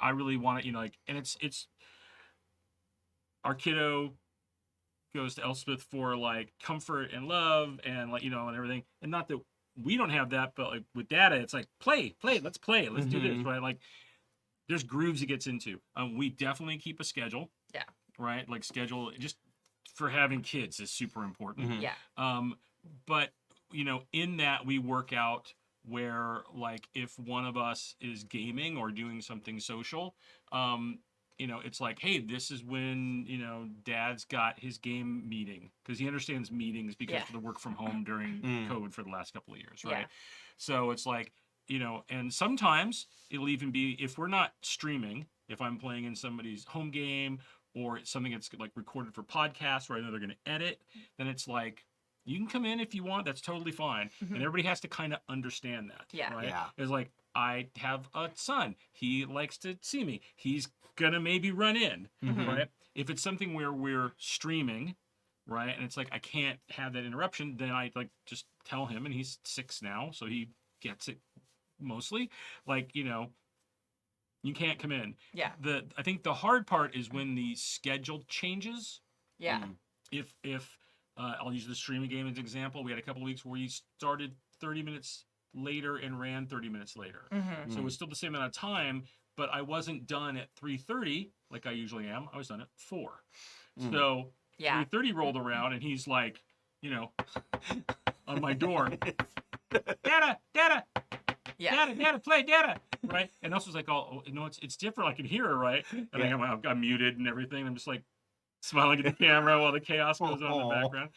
I really want it, and it's our kiddo goes to Elspeth for comfort and love and and everything, and not that we don't have that, but with Dada it's play, let's play, let's do this, right? There's grooves he gets into. We definitely keep a schedule, right? Schedule just for having kids is super important. But in that we work out where if one of us is gaming or doing something social, it's hey, this is when, Dad's got his game meeting, because he understands meetings because of the work from home during COVID for the last couple of years, right? So it's and sometimes it'll even be, if we're not streaming, if I'm playing in somebody's home game, or it's something that's recorded for podcasts where I know they're going to edit, then it's you can come in if you want, that's totally fine. And everybody has to kind of understand that, right? It's I have a son. He likes to see me. He's gonna maybe run in, right? If it's something where we're streaming, right, and it's I can't have that interruption, then I just tell him, and he's 6 now, so he gets it mostly. You can't come in. Yeah. I think the hard part is when the schedule changes. Yeah. If I'll use the streaming game as an example, we had a couple of weeks where we started 30 minutes later and ran 30 minutes later. Mm-hmm. So it was still the same amount of time, but I wasn't done at 3:30 like I usually am. I was done at 4. So Yeah. 3:30 rolled around and he's like, on my door, Dada, Dada, Yeah. Dada, play Dada, right? And also was like, it's different. I can hear her, right? And I'm muted and everything. I'm just like smiling at the camera while the chaos goes on in the background.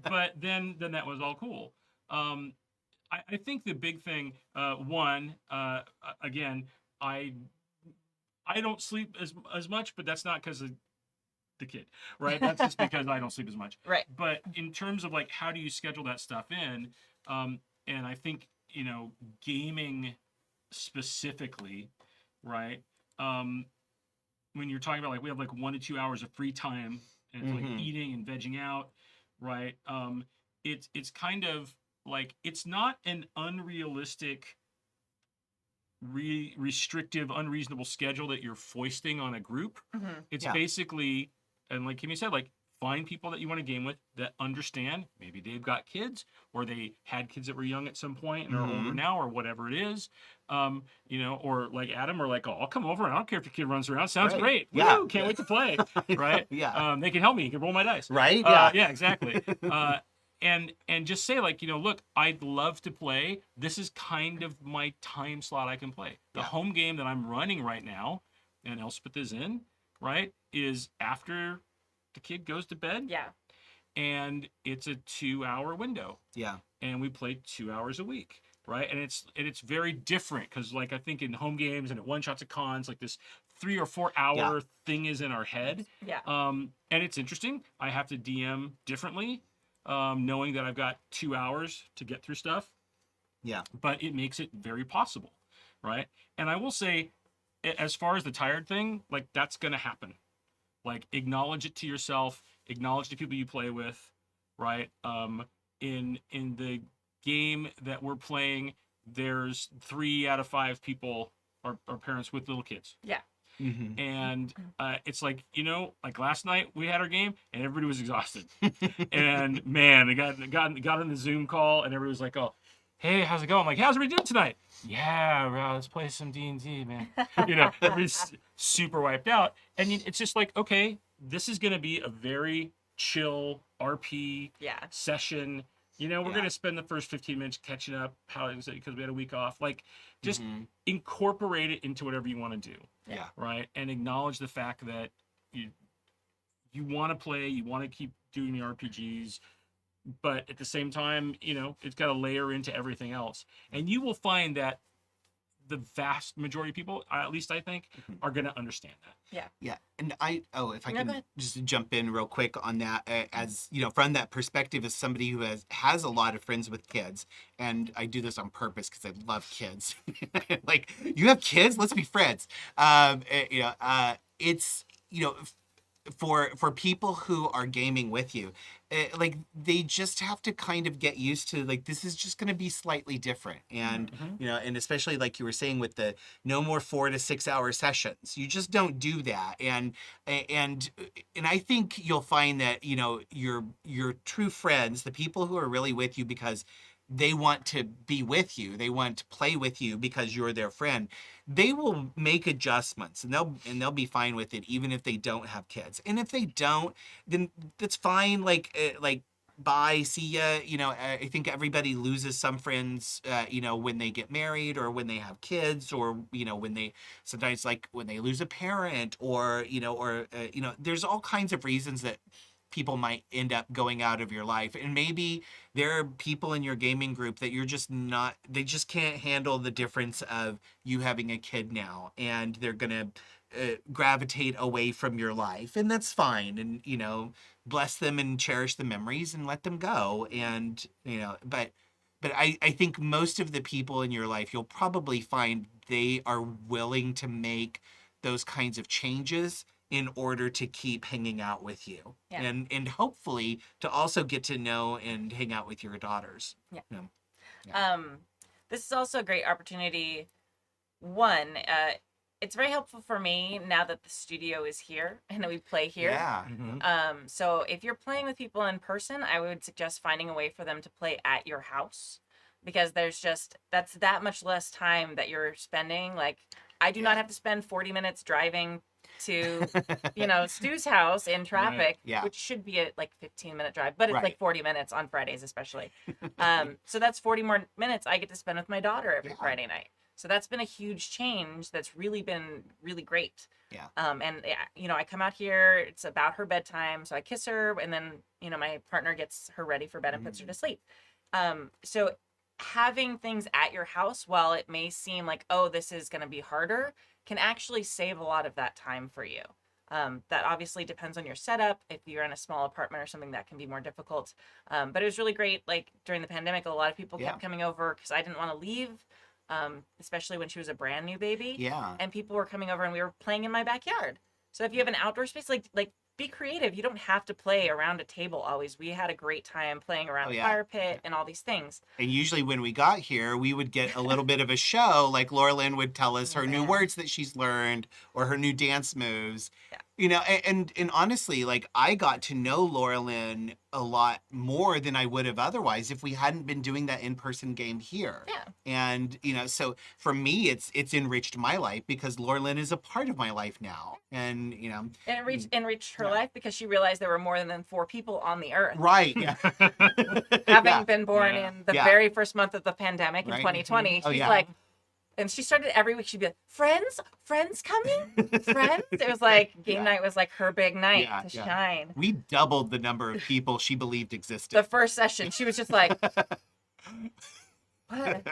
But then that was all cool. I think the big thing, again, I don't sleep as much, but that's not because of the kid, right? That's just because I don't sleep as much. Right. But in terms of like, how do you schedule that stuff in? And I think, gaming specifically, right? When you're talking about like, we have like 1 to 2 hours of free time and it's like eating and vegging out, right? It's kind of like, it's not an unrealistic, restrictive, unreasonable schedule that you're foisting on a group. It's basically, and like Kimmy said, like, find people that you want to game with that understand. Maybe they've got kids, or they had kids that were young at some point and are older now, or whatever it is. Or like Adam, or like, I'll come over and I don't care if your kid runs around. Sounds great. Yeah. Woo, can't wait to play. Right? They can help me. You can roll my dice. Right? Yeah. Yeah, exactly. And just say like, look, I'd love to play. This is kind of my time slot I can play. The home game that I'm running right now, and Elspeth is in, right, is after the kid goes to bed. Yeah. And it's a 2-hour window. Yeah. And we play 2 hours a week. Right. And it's very different because like I think in home games and at one shots of cons, like this 3 or 4 hour thing is in our head. Yeah. And it's interesting. I have to DM differently, knowing that I've got 2 hours to get through stuff. Yeah. But it makes it very possible. Right. And I will say, as far as the tired thing, like that's gonna happen. Like acknowledge it to yourself, acknowledge the people you play with, right? In the game that we're playing, there's 3 out of 5 people are parents with little kids. Yeah. And it's like, like last night we had our game and everybody was exhausted. And man, they got on the Zoom call and everybody was like, oh, hey, how's it going? I'm like, how's everybody doing tonight? Yeah, bro, let's play some D&D, man. Everybody's super wiped out. And it's just like, okay, this is going to be a very chill RP session. We're going to spend the first 15 minutes catching up because we had a week off. Like, just incorporate it into whatever you want to do. Yeah. Right? And acknowledge the fact that you want to play, you want to keep doing the RPGs, but at the same time, it's got to layer into everything else. And you will find that the vast majority of people, at least I think, are going to understand that. Yeah. Yeah. And if I No, go can ahead. just jump in real quick on that, as from that perspective, as somebody who has a lot of friends with kids, and I do this on purpose because I love kids. Like, you have kids, let's be friends. It's for people who are gaming with you, like they just have to kind of get used to, like, this is just going to be slightly different. And and especially like you were saying with the no more 4 to 6 hour sessions, you just don't do that. And I think you'll find that your true friends, the people who are really with you because they want to be with you, they want to play with you because you're their friend, they will make adjustments and they'll be fine with it even if they don't have kids. And if they don't, then that's fine. Like bye, see ya. I think everybody loses some friends when they get married or when they have kids, or when they sometimes, like, when they lose a parent, or there's all kinds of reasons that people might end up going out of your life. And maybe there are people in your gaming group that you're just not, they just can't handle the difference of you having a kid now, and they're gonna gravitate away from your life, and that's fine. And bless them and cherish the memories and let them go. And but I think most of the people in your life, you'll probably find they are willing to make those kinds of changes in order to keep hanging out with you. Yeah. And hopefully to also get to know and hang out with your daughters. This is also a great opportunity. One, it's very helpful for me now that the studio is here and that we play here. Yeah. So if you're playing with people in person, I would suggest finding a way for them to play at your house, because that's that much less time that you're spending. Like, I do not have to spend 40 minutes driving to, Stu's house in traffic, Yeah. which should be a 15-minute drive, but it's Right. like 40 minutes on Fridays, especially. So that's 40 more minutes I get to spend with my daughter every Friday night. So that's been a huge change. That's really been really great. Yeah. And I come out here, it's about her bedtime. So I kiss her, and then, my partner gets her ready for bed and puts her to sleep. So having things at your house, while it may seem like, oh, this is going to be harder, can actually save a lot of that time for you. That obviously depends on your setup. If you're in a small apartment or something, that can be more difficult. But it was really great. Like, during the pandemic, a lot of people kept coming over because I didn't want to leave, especially when she was a brand new baby. Yeah. And people were coming over and we were playing in my backyard. So if you have an outdoor space, like be creative. You don't have to play around a table always. We had a great time playing around a fire pit and all these things. And usually when we got here, we would get a little bit of a show. Like, Laura Lynn would tell us her new words that she's learned or her new dance moves. Yeah. And honestly, like, I got to know Laura Lynn a lot more than I would have otherwise if we hadn't been doing that in-person game here. Yeah. And, so for me, it's enriched my life because Laura Lynn is a part of my life now. And, And it enriched her life because she realized there were more than 4 people on the earth. Right. Yeah. Having been born in the very first month of the pandemic in Right. 2020, Oh, she's yeah. like, and she started every week, she'd be like, friends coming? Friends? It was like, game night was like her big night to shine. We doubled the number of people she believed existed. The first session, she was just like, what?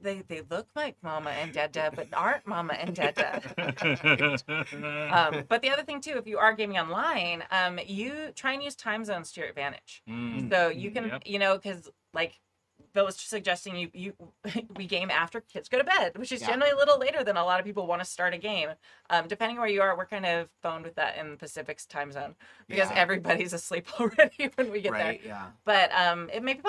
They look like Mama and Dada, but aren't Mama and Dada. But the other thing too, if you are gaming online, you try and use time zones to your advantage. So you can, because like Bill was suggesting we game after kids go to bed, which is generally a little later than a lot of people want to start a game. Depending where you are, we're kind of boned with that in Pacific's time zone because everybody's asleep already when we get there. Yeah. But it may be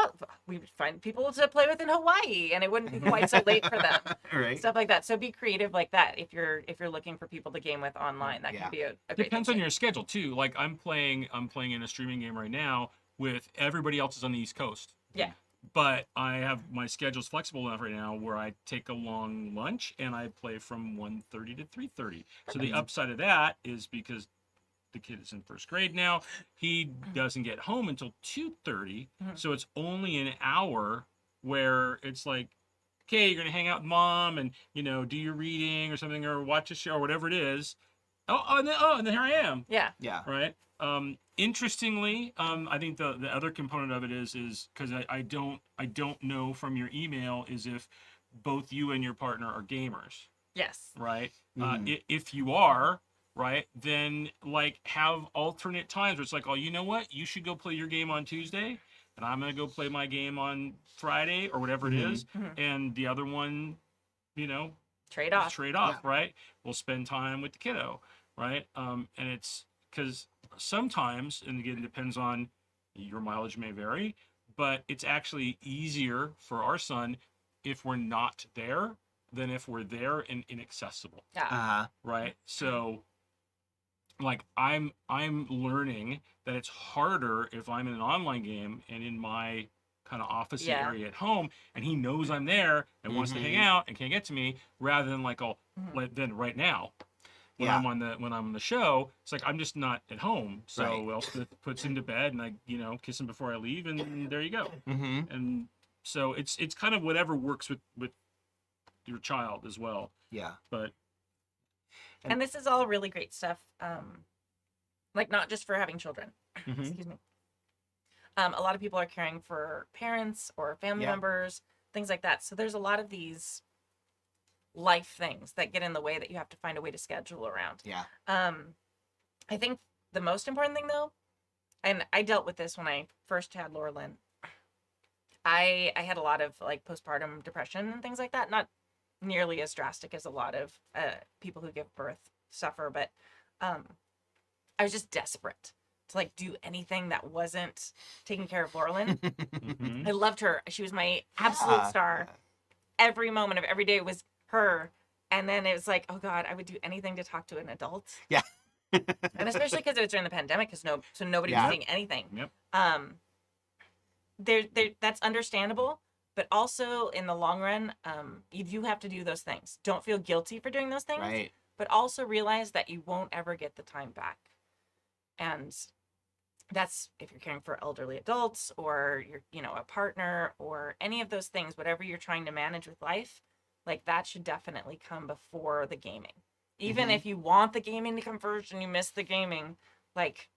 we would find people to play with in Hawaii, and it wouldn't be quite so late for them. Right. Stuff like that. So be creative like that if you're looking for people to game with online. That can be a great Depends thing on your schedule too. Like, I'm playing in a streaming game right now with everybody else is on the East Coast. Yeah. But I have my schedule's flexible enough right now where I take a long lunch and I play from 1:30 to 3:30. So the upside of that is because the kid is in first grade now, he doesn't get home until 2:30. So it's only an hour where it's like, okay, you're gonna hang out with mom and do your reading or something or watch a show or whatever it is. And then here I am. Yeah. Yeah. Right. Interestingly, I think the other component of it is because I don't know from your email is if both you and your partner are gamers, Yes. right? If you are, right, then like have alternate times where it's like, oh, you know what, you should go play your game on Tuesday, and I'm gonna go play my game on Friday or whatever it is, and the other one, Trade off. right? We'll spend time with the kiddo, right? And it's because sometimes, and again, it depends on your mileage may vary, but it's actually easier for our son if we're not there than if we're there and inaccessible. Yeah. Right. So like I'm learning that it's harder if I'm in an online game and in my kind of office area at home and he knows I'm there and wants to hang out and can't get to me, rather than like then right now when I'm on the show, it's like I'm just not at home. So Elspeth puts him to bed and I kiss him before I leave and there you go. And so it's kind of whatever works with your child as well. Yeah. But And this is all really great stuff. Like not just for having children. Excuse me. A lot of people are caring for parents or family members, things like that. So there's a lot of these life things that get in the way that you have to find a way to schedule around. Yeah. I think the most important thing though, and I dealt with this when I first had Laura Lynn, I had a lot of like postpartum depression and things like that. Not nearly as drastic as a lot of people who give birth suffer, but I was just desperate to like do anything that wasn't taking care of Laura Lynn. I loved her. She was my absolute star. Every moment of every day was her And then it was like, oh God, I would do anything to talk to an adult. Yeah. And especially because it was during the pandemic, because so nobody Yeah. was seeing anything. Yep. That's understandable, but also in the long run, you do have to do those things. Don't feel guilty for doing those things, Right. but also realize that you won't ever get the time back. And that's if you're caring for elderly adults or you're, a partner or any of those things, whatever you're trying to manage with life, like that should definitely come before the gaming. Even if you want the gaming to come first and you miss the gaming, like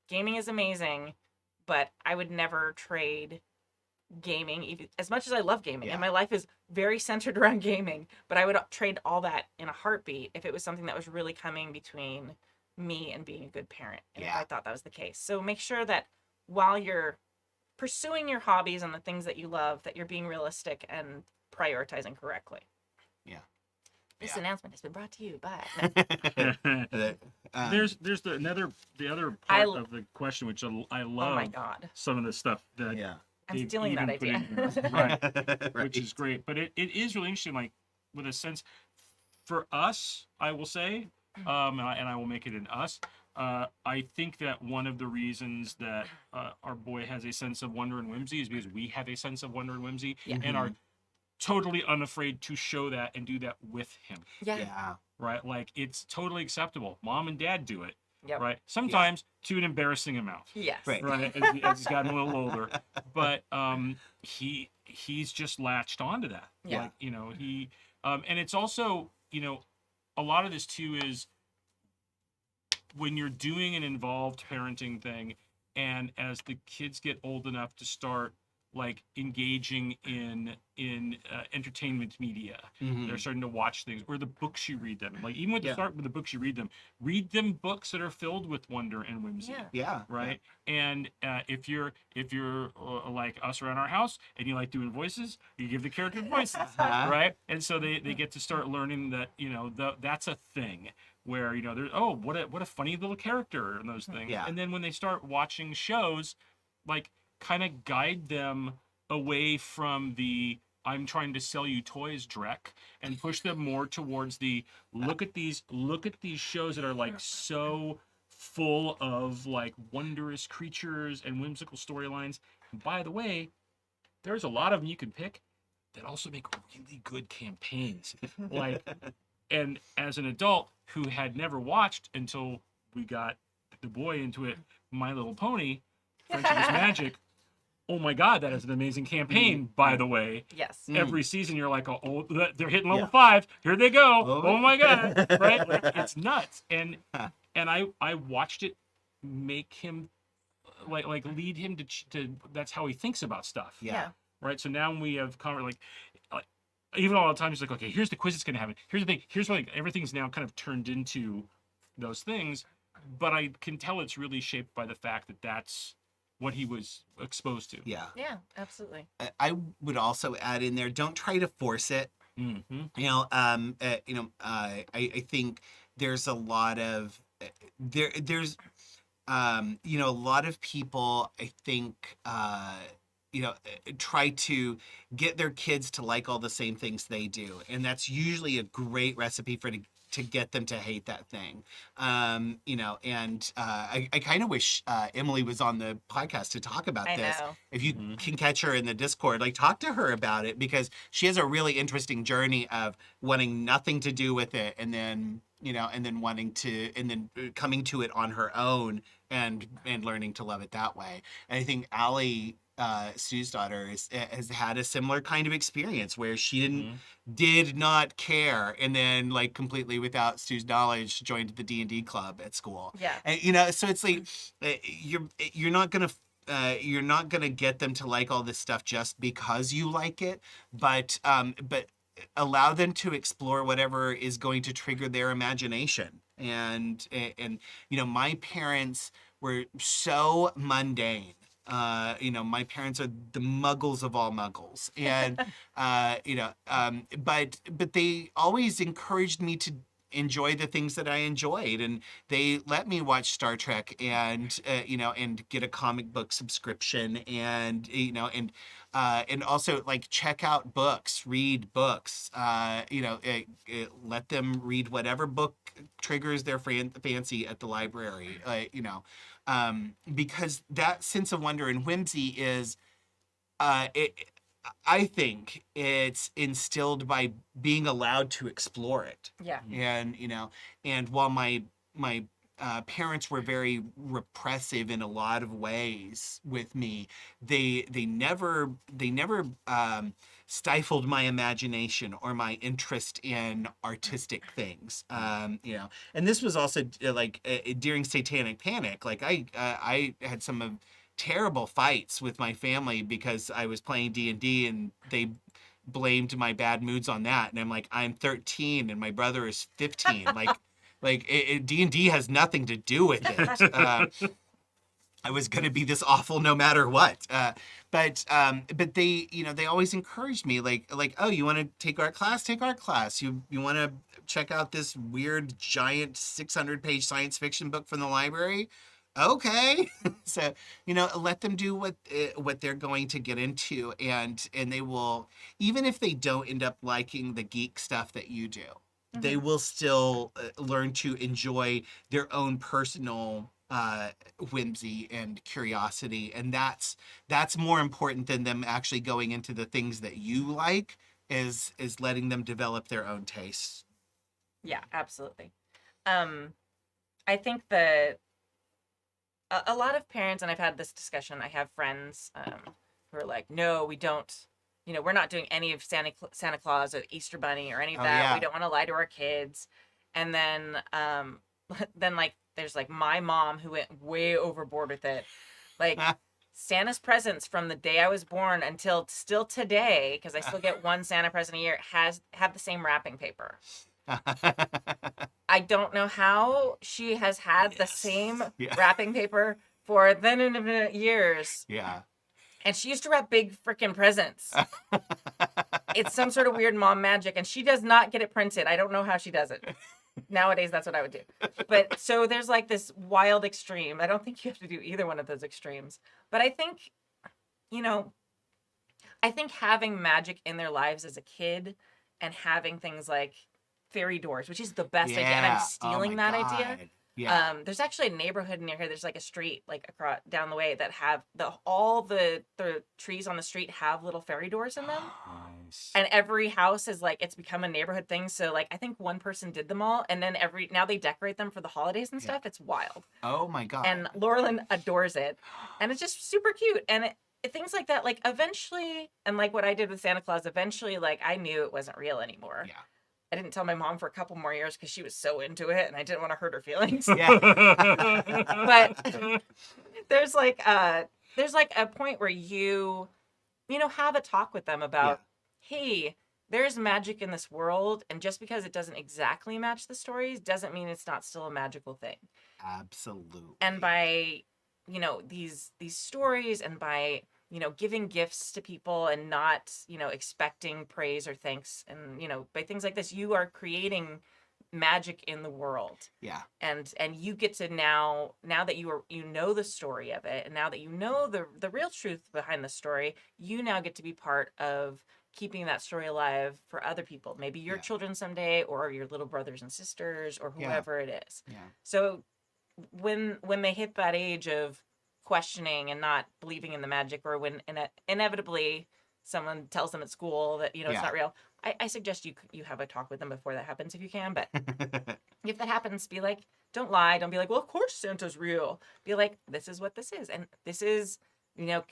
gaming is amazing, but I would never trade gaming, even as much as I love gaming, and my life is very centered around gaming, but I would trade all that in a heartbeat if it was something that was really coming between me and being a good parent, and if I thought that was the case. So make sure that while you're pursuing your hobbies and the things that you love, that you're being realistic and prioritizing correctly. Yeah. This announcement has been brought to you by There's the other part of the question, which I love. Oh my God. Some of the stuff that I'm they've stealing that even idea. put in there. Right, which is great. But it is really interesting, like with a sense for us, I will say, and I will make it an us. I think that one of the reasons that our boy has a sense of wonder and whimsy is because we have a sense of wonder and whimsy and are totally unafraid to show that and do that with him. Yeah. Right? Like it's totally acceptable. Mom and dad do it. Yep. Right? Sometimes to an embarrassing amount. Yes. Right. Right. As he's gotten a little older. But he's just latched onto that. Yeah. Like, he and it's also, a lot of this too is when you're doing an involved parenting thing and as the kids get old enough to start like engaging in entertainment media, they're starting to watch things, or the books you read them. Like even with the start with the books you read them books that are filled with wonder and whimsy. Yeah. Right. And if you're like us around our house and you like doing voices, you give the character voices, right? And so they get to start learning that that's a thing where there's what a funny little character and those things. Yeah. And then when they start watching shows, like kind of guide them away from the I'm trying to sell you toys dreck and push them more towards the look at these shows that are like so full of like wondrous creatures and whimsical storylines. And by the way, there's a lot of them you can pick that also make really good campaigns. Like, and as an adult who had never watched until we got the boy into it, My Little Pony, Friendship is Magic. Oh my God, that is an amazing campaign, by the way. Yes. Every season you're like, oh, they're hitting level 5. Here they go. Oh my God. Right? Like, it's nuts. And I watched it make him like lead him to that's how he thinks about stuff. Yeah. Right. So now we have like even all the time he's like, okay, here's the quiz that's gonna happen. Here's the thing. Here's what everything's now kind of turned into those things. But I can tell it's really shaped by the fact that that's what he was exposed to. Yeah. Yeah, absolutely. I would also add in there, don't try to force it. I think there's a lot of there's a lot of people, I think, try to get their kids to like all the same things they do. And that's usually a great recipe to get them to hate that thing. I kind of wish Emily was on the podcast to talk about this. I know. If you can catch her in the Discord, like talk to her about it, because she has a really interesting journey of wanting nothing to do with it and then coming to it on her own and learning to love it that way. And I think Allie, Stu's daughter, has had a similar kind of experience where she did not care, and then like completely without Stu's knowledge joined the D&D club at school. Yeah. And so it's like you're not gonna get them to like all this stuff just because you like it, but allow them to explore whatever is going to trigger their imagination. And my parents were so mundane. My parents are the muggles of all muggles, and but they always encouraged me to enjoy the things that I enjoyed, and they let me watch Star Trek and and get a comic book subscription, and and also like check out books, read books, let them read whatever book triggers their fancy at the library, because that sense of wonder and whimsy is, I think it's instilled by being allowed to explore it. Yeah. And and while my parents were very repressive in a lot of ways with me, they never stifled my imagination or my interest in artistic things. And this was also during Satanic Panic. Like I had some of terrible fights with my family because I was playing D&D and they blamed my bad moods on that. And I'm like, I'm 13 and my brother is 15. D&D has nothing to do with it. I was going to be this awful no matter what. But they, they always encouraged me like, oh, you want to take art class? Take art class. You want to check out this weird giant 600-page science fiction book from the library? Okay. So, let them do what they're going to get into, and they will, even if they don't end up liking the geek stuff that you do, they will still learn to enjoy their own personal whimsy and curiosity, and that's more important than them actually going into the things that you like, is letting them develop their own tastes. Yeah, absolutely. I think that a lot of parents, and I've had this discussion, I have friends who are like, no, we don't, we're not doing any of Santa Claus or Easter Bunny or any of that. Yeah. We don't want to lie to our kids. And then there's like my mom who went way overboard with it. Like Santa's presents from the day I was born until still today, because I still get one Santa present a year, have the same wrapping paper. I don't know how she has had the same wrapping paper for then years. Yeah. And she used to wrap big freaking presents. It's some sort of weird mom magic, and she does not get it printed. I don't know how she does it. Nowadays, that's what I would do. But so there's like this wild extreme. I don't think you have to do either one of those extremes. But I think, having magic in their lives as a kid and having things like fairy doors, which is the best idea, and I'm stealing that idea. Yeah. There's actually a neighborhood near here. There's like a street like across down the way that have all the trees on the street have little fairy doors in them. Nice. And every house is like, it's become a neighborhood thing. So like, I think one person did them all, and then now they decorate them for the holidays and stuff. It's wild. Oh my God. And Laurelyn adores it, and it's just super cute. And things like that, like eventually, and like what I did with Santa Claus, eventually, like I knew it wasn't real anymore. Yeah. I didn't tell my mom for a couple more years because she was so into it, and I didn't want to hurt her feelings. Yeah. But there's like a point where you have a talk with them about, hey, there's magic in this world, and just because it doesn't exactly match the stories doesn't mean it's not still a magical thing. Absolutely. And by these stories, and by giving gifts to people and not expecting praise or thanks, and by things like this, you are creating magic in the world. Yeah. And you get to now that you know the story of it, and now that you know the real truth behind the story, you now get to be part of keeping that story alive for other people, maybe your children someday, or your little brothers and sisters, or whoever it is. Yeah. So when they hit that age of questioning and not believing in the magic, or when inevitably someone tells them at school that it's not real, I suggest you have a talk with them before that happens if you can. But if that happens, be like, don't lie. Don't be like, well, of course Santa's real. Be like, this is what this is, and this is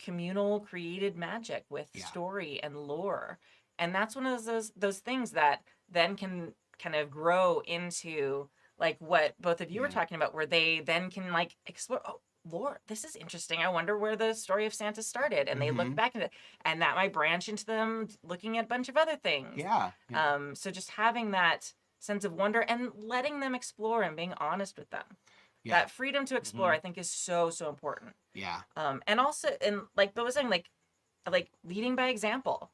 communal created magic with story and lore, and that's one of those things that then can kind of grow into like what both of you were talking about, where they then can like explore. Oh, Lord, this is interesting. I wonder where the story of Santa started. And they look back at it, and that might branch into them looking at a bunch of other things. Yeah. So just having that sense of wonder and letting them explore and being honest with them. Yeah. That freedom to explore, I think, is so, so important. Yeah. And also, and like Bill was saying, like leading by example.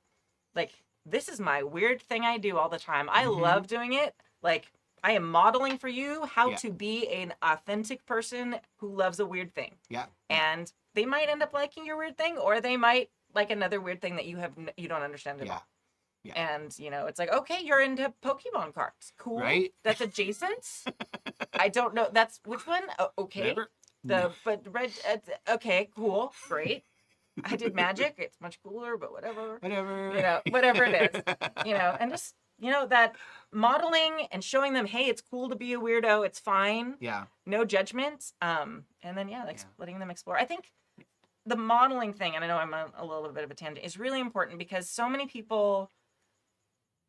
Like, this is my weird thing I do all the time. I love doing it. Like, I am modeling for you how Yeah. to be an authentic person who loves a weird thing. Yeah. And they might end up liking your weird thing, or they might like another weird thing that you don't understand at Yeah. all. Yeah. And it's like, okay, you're into Pokemon cards. Cool. Right? That's adjacent. I don't know. That's which one? Oh, okay. Never. But red. Okay, cool, great. I did magic. It's much cooler, but whatever. Whatever. Whatever it is. And just that modeling and showing them, hey, it's cool to be a weirdo. It's fine. Yeah. No judgment. And then letting them explore. I think the modeling thing, and I know I'm a little bit of a tangent, is really important because so many people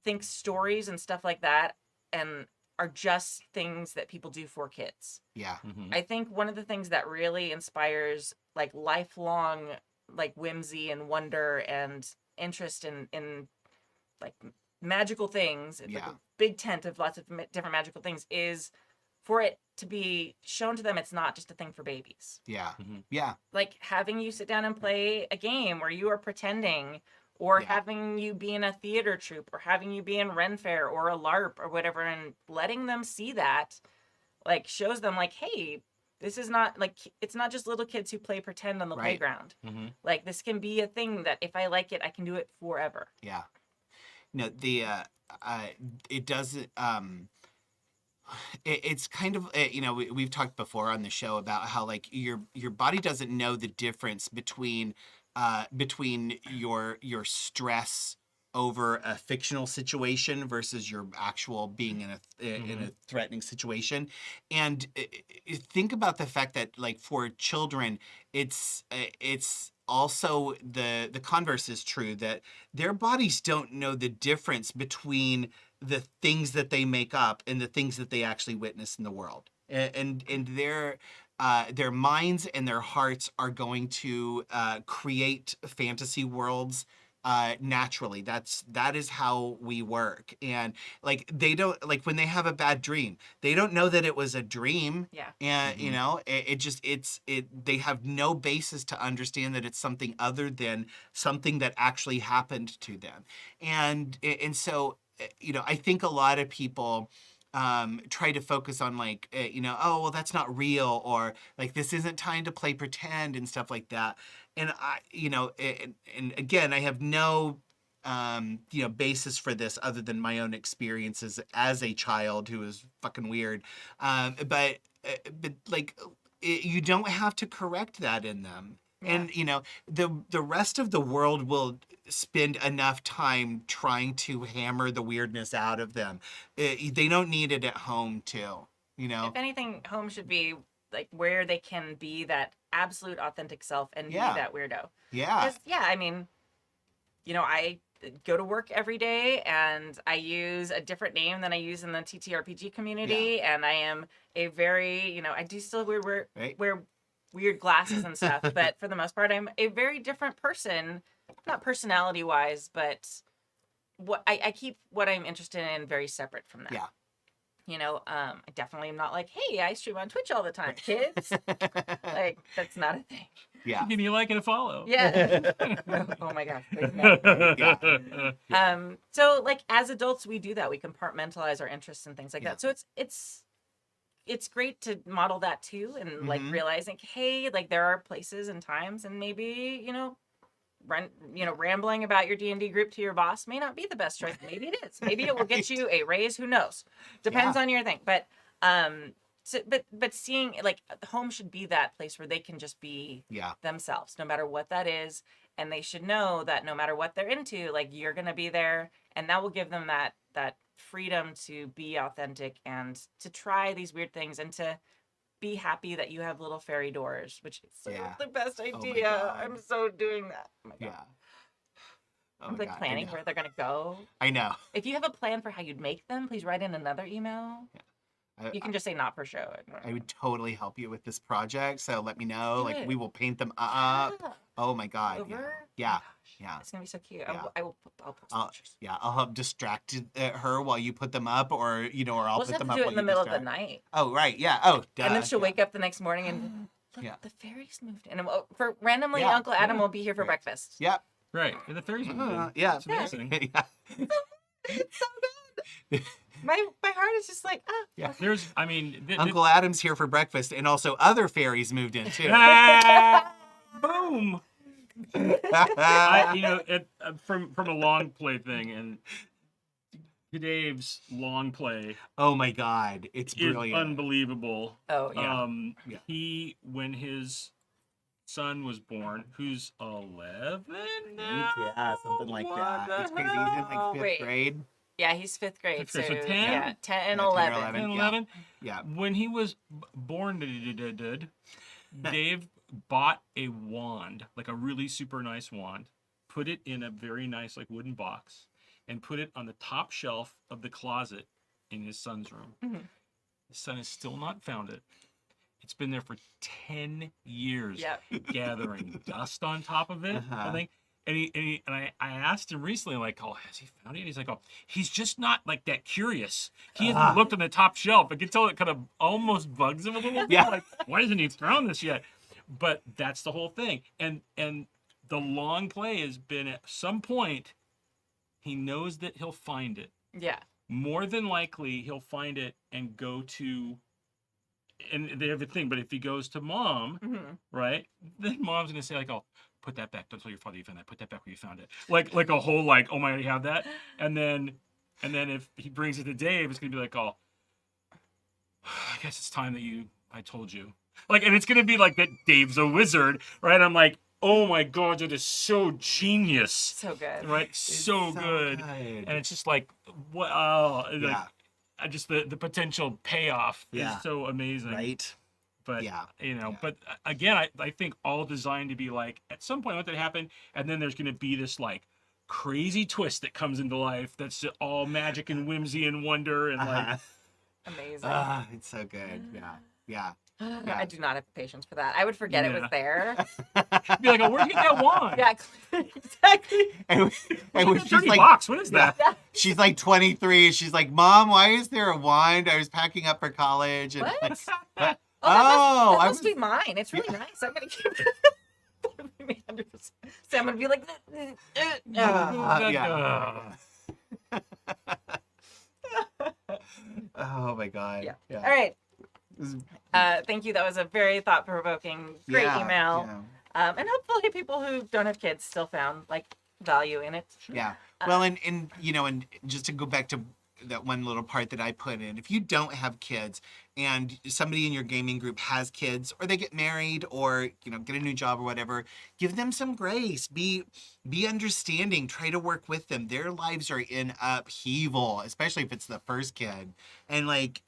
think stories and stuff like that and are just things that people do for kids. Yeah. Mhm. I think one of the things that really inspires like lifelong like whimsy and wonder and interest in like magical things, it's like Yeah. a big tent of lots of different magical things, is for it to be shown to them it's not just a thing for babies. Yeah. Mhm. Yeah. Like having you sit down and play a game where you are pretending, or Yeah. having you be in a theater troupe, or having you be in Ren Fair or a LARP or whatever, and letting them see that, like, shows them like, hey, this is not like, it's not just little kids who play pretend on the Right. playground. Mhm. Like, this can be a thing that if I like it, I can do it forever. Yeah. No, it doesn't, it's kind of, we've talked before on the show about how like your body doesn't know the difference between your stress over a fictional situation versus your actual being in a threatening situation. And think about the fact that like for children, it's also the converse is true, that their bodies don't know the difference between the things that they make up and the things that they actually witness in the world. And their minds and their hearts are going to create fantasy worlds naturally. That is how we work. And like they don't, like when they have a bad dream, they don't know that it was a dream. Yeah. And Mhm. they have no basis to understand that it's something other than something that actually happened to them. And so I think a lot of people try to focus on like oh well, that's not real, or like this isn't time to play pretend and stuff like that. And and again, I have no basis for this other than my own experiences as a child who is fucking weird. But like you don't have to correct that in them. Yeah. And the rest of the world will spend enough time trying to hammer the weirdness out of them. They don't need it at home too. If anything, home should be like where they can be that absolute authentic self and Yeah. be that weirdo. Yeah. Because, yeah, I mean, I go to work every day and I use a different name than I use in the TTRPG community. And I am a very, I do still wear weird glasses and stuff. But for the most part, I'm a very different person, not personality wise, but what I keep what I'm interested in very separate from that. Yeah. I definitely am not like, hey, I stream on Twitch all the time, kids. Like, that's not a thing. Yeah. Give me a like and a follow. Yeah. Oh my gosh. please no. Yeah. So like as adults we do that. We compartmentalize our interests and things like Yeah. that. So it's great to model that too, and like Mhm. realizing, hey, like there are places and times, and maybe, rambling about your D&D group to your boss may not be the best choice. Maybe it is. Maybe it will get you a raise, who knows? Depends on your thing. But but seeing like home should be that place where they can just be Yeah. themselves, no matter what that is. And they should know that no matter what they're into, like you're gonna be there, and that will give them that freedom to be authentic and to try these weird things and to be happy that you have little fairy doors, which is Yeah. the best my idea. God. I'm so doing that. Oh my God. Yeah. Oh I'm my like God, planning I know. where they're gonna go. I know. If you have a plan for how you'd make them, please write in another email. I- You can just say not for show. I would totally help you with this project, so let me know. Do Like it. we will paint them up. Yeah. Oh my God. Over? Yeah. Oh my Yeah. gosh. Yeah. It's gonna be so cute. Yeah. I'll post pictures. Yeah, I'll help distract her while you put them up, or or I'll We'll put just have them to up do it while in the you middle of distract. the night. Oh right, yeah. Oh, duh. And then she'll yeah. wake up the next morning and look, Yeah. the fairies moved in. And for randomly, Yeah, Uncle Adam yeah. will be here for Right. breakfast. Yep. Right. And the fairies moved in. Yeah. It's amazing. Yeah. It's so good. my heart is just like, ah. Yeah. There's, I mean, Uncle Adam's here for breakfast, and also other fairies moved in too. Boom. From a long play thing, and Dave's long play Oh my God, it's is brilliant. unbelievable. Oh yeah. Yeah. When his son was born, who's 11 now? Yeah, something like What that. the It's crazy. He's in like hell? 5th Wait. grade. Yeah, he's 5th grade. Fifth grade, so 10? Yeah, 10 and Yeah, 10 or 11. 11. 10, Yeah. 11? Yeah. When he was born, Dave bought a wand, like a really super nice wand, put it in a very nice like wooden box, and put it on the top shelf of the closet in his son's room. Mhm. His son has still not found it. It's been there for 10 years, Yep. gathering dust on top of it. Uh-huh. I think. And I asked him recently, like, oh, has he found it? And he's like, oh, he's just not like that curious. He hasn't looked on the top shelf. I can tell it kind of almost bugs him a little bit. Yeah. Like, why hasn't he found this yet? But that's the whole thing. And the long play has been at some point, he knows that he'll find it. Yeah. More than likely, he'll find it and go to, and they have a thing, but if he goes to mom, Mhm. right, then mom's going to say, like, oh, put that back. Don't tell your father you found that. Put that back where you found it. Like a whole, like, oh my, you have that? And then if he brings it to Dave, it's going to be like, oh, I guess it's time that I told you. Like, and it's going to be like that Dave's a wizard, right? I'm like, oh my God, that is so genius. So good. Right? It's So good. And it's just like, wow. Like, Yeah. just the potential payoff Yeah. is so amazing. Right. But, Yeah. but again, I think all designed to be like, at some point, let that happen. And then there's going to be this like crazy twist that comes into life that's all magic and whimsy and wonder. And like, Amazing. It's so good. Yeah. Yeah. I do not have patience for that. I would forget it was Yeah. there. be like, oh, where'd you get that wand? Yeah, exactly. And It's she's 30 like, bucks. What is that? she's like 23. She's like, Mom, why is there a wand? I was packing up for college. And What? like, Oh, that I must was- be mine. It's really nice. I'm gonna keep it. So I'm gonna be like, yeah. Oh my God. Yeah. Yeah. All right. This is- Thank you. That was a very thought-provoking, great yeah, email. Yeah. And hopefully, people who don't have kids still found like value in it. Yeah. Well, and and just to go back to that one little part that I put in, if you don't have kids and somebody in your gaming group has kids, or they get married, or get a new job or whatever, give them some grace. Be understanding. Try to work with them. Their lives are in upheaval, especially if it's the first kid, and like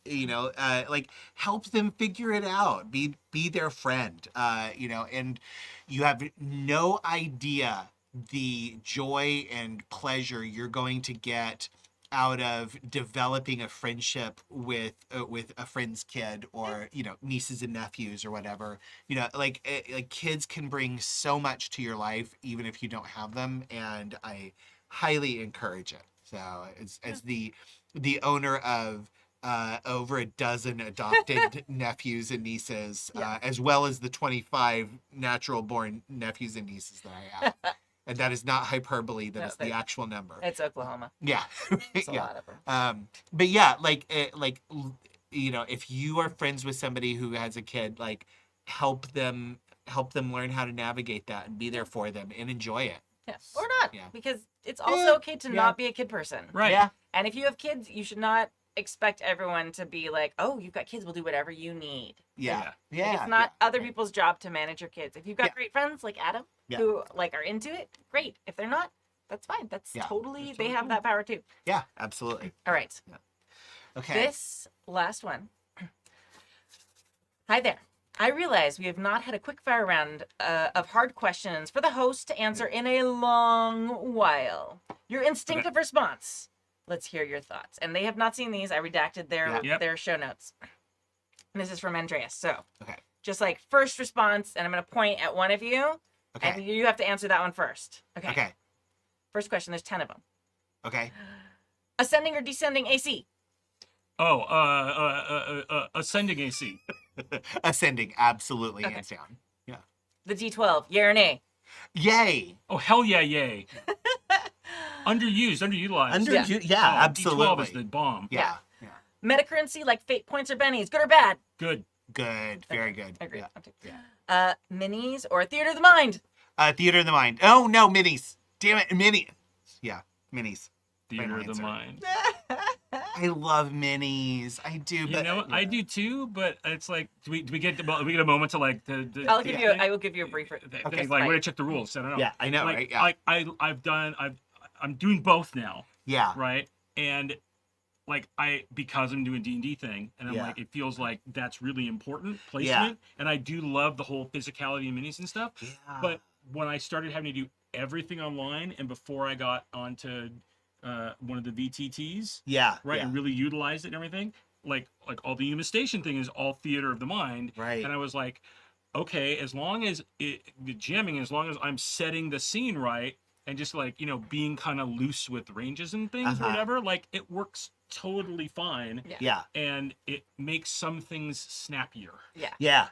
help them figure it out. Be their friend. And you have no idea the joy and pleasure you're going to get out of developing a friendship with a friend's kid, or nieces and nephews or whatever. Like kids can bring so much to your life even if you don't have them, and I highly encourage it. So as the owner of over a dozen adopted nephews and nieces, as well as the 25 natural born nephews and nieces that I have. And that is not hyperbole. That is the actual number. It's Oklahoma. Yeah. It's a lot of them. But yeah, if you are friends with somebody who has a kid, like help them learn how to navigate that and be there for them and enjoy it. Yeah. Or not. Yeah. Because it's also okay to not be a kid person. Right. Yeah. And if you have kids, you should not expect everyone to be like, oh, you've got kids, we'll do whatever you need. Yeah. Like, it's not other people's job to manage your kids. If you've got great friends like Adam who like are into it, great. If they're not, that's fine. That's totally, they have that power too. Yeah, absolutely. All right. Okay. This last one. Hi there. I realize we have not had a quick fire round of hard questions for the host to answer in a long while. Your instinctive response. Let's hear your thoughts. And they have not seen these. I redacted their show notes. And this is from Andreas. So just like first response, and I'm going to point at one of you. Okay. And you have to answer that one first. Okay. Okay. First question. There's 10 of them. Okay. Ascending or descending AC? Ascending AC. Ascending, absolutely, hands down. Yeah. The D12, yay or nay? Yay. Oh, hell yeah, yay. Underutilized. Yeah, Oh, absolutely. D12 is the bomb. Yeah. Metacurrency like fate points or bennies, good or bad? Good. Good. Very good. Agreed. Yeah. Minis or theater of the mind? Theater of the mind. Oh no, minis. Damn it, Yeah, minis. Theater Final of the answer. mind. I love minis. I do. You but, know what? I do too, but it's like, do we get a moment to like to I'll give you. I will give you a brief. Okay. like we're gonna check the rules. I don't know. Yeah, I know, like, right? Yeah. I'm doing both now, Yeah. right? And like because I'm doing D&D thing, and I'm Yeah. like, it feels like that's really important placement, and I do love the whole physicality of minis and stuff. Yeah. But when I started having to do everything online, and before I got onto one of the VTTs, Yeah. right, Yeah. and really utilized it and everything, like all the human station thing is all theater of the mind, Right. and I was like, okay, as long as the jamming, as long as I'm setting the scene right, and just like, you know, being kind of loose with ranges and things or whatever, like it works totally fine. Yeah. And it makes some things snappier. Yeah.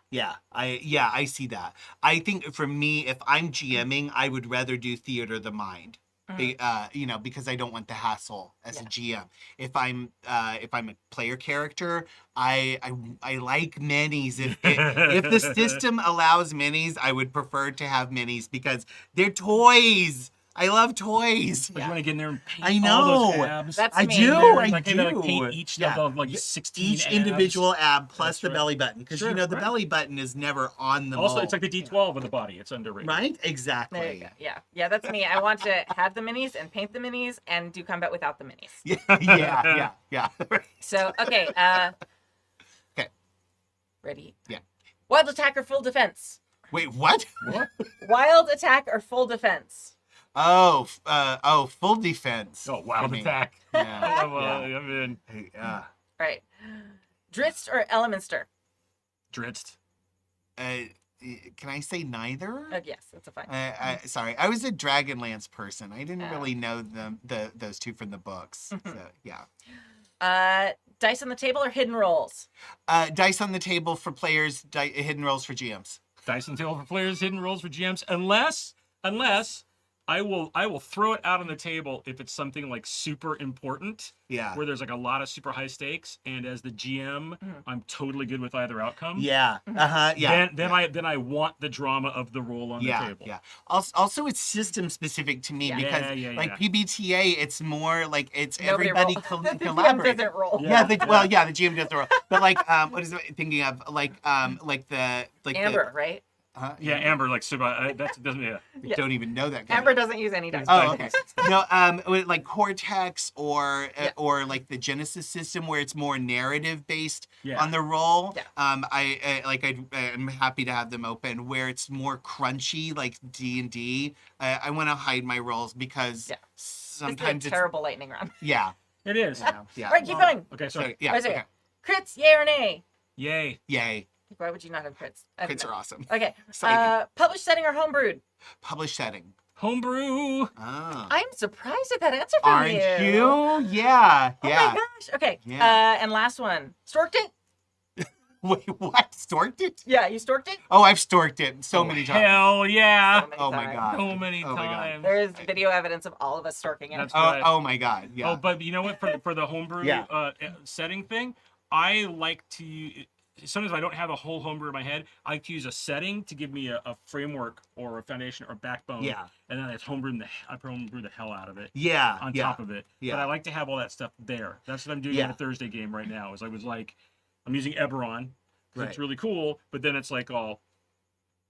I see that. I think for me, if I'm GMing, I would rather do theater of the mind. You know, because I don't want the hassle as a GM. If I'm a player character, I like minis. If the system allows minis, I would prefer to have minis because they're toys. I love toys. You want to get in there and I paint all those know. abs. That's I me. do. There, I like, do. you know, like paint each Yeah. of like 16 Each abs. individual ab plus That's the right. belly button, because Sure, you know the right. belly button is never on the Also, mold. it's like the D12 of the body. It's underrated. Right? Exactly. There you go. Yeah, that's me. I want to have the minis and paint the minis and do combat without the minis. Yeah. So okay. Okay. Ready? Yeah. Wild attack or full defense? Wait, what? What? Wild attack or full defense? Full defense. Oh, wild for me. attack. Yeah. I mean, Yeah. Right. Dritz or Elemenster? Dritzt. Can I say neither? Yes, that's a fine. Sorry, I was a Dragonlance person. I didn't really know those two from the books. So yeah. Dice on the table or hidden rolls? Dice on the table for players. Hidden rolls for GMs. Dice and table for players, hidden rolls for GMs, unless I will throw it out on the table if it's something like super important, Yeah. where there's like a lot of super high stakes, and as the GM, I'm totally good with either outcome. Yeah. Yeah. Then I want the drama of the roll on the table. Yeah. Also, it's system specific to me Yeah. because like PBTA, it's more like it's Nobody everybody roll. The GM collaborate. doesn't roll. Yeah. The GM doesn't roll. But like, what is it thinking of? Like Amber, right? Yeah, Amber, like super. That doesn't. Yeah. I don't even know that guy. Amber doesn't use any dice. Oh, okay. No, like Cortex or like the Genesis system where it's more narrative based Yeah. on the roll. Yeah. I'm happy to have them open. Where it's more crunchy, like D&D, I want to hide my rolls because sometimes It's a terrible lightning round. yeah. It is. Yeah. All right, keep going. Okay, So, sorry. yeah. Wait a second. Okay. Crits, yay or nay? Yay. Yay. Why would you not have crits? Crits are awesome. Okay. Exciting. Published setting or homebrewed? Published setting. Homebrew. Oh. I'm surprised at that answer from Aren't you. Yeah. Oh Yeah. my gosh. Okay. Yeah. And last one. Storked it? Wait, what? Storked it? Yeah, you storked it? Oh, I've storked it so many times. Hell yeah. So many Oh my times. god. So many Oh my God. times. There's video evidence of all of us storking it. That's Oh, right. oh my god. Yeah. Oh, but you know what? For the homebrew Yeah. setting thing, I like to. Sometimes if I don't have a whole homebrew in my head, I like to use a setting to give me a framework or a foundation or backbone. Yeah. And then I homebrew the hell out of it. Yeah. On yeah. top of it. Yeah. But I like to have all that stuff there. That's what I'm doing in Yeah. the Thursday game right now. Is I was like, I'm using Eberron. 'Cause Right. It's really cool. But then it's like I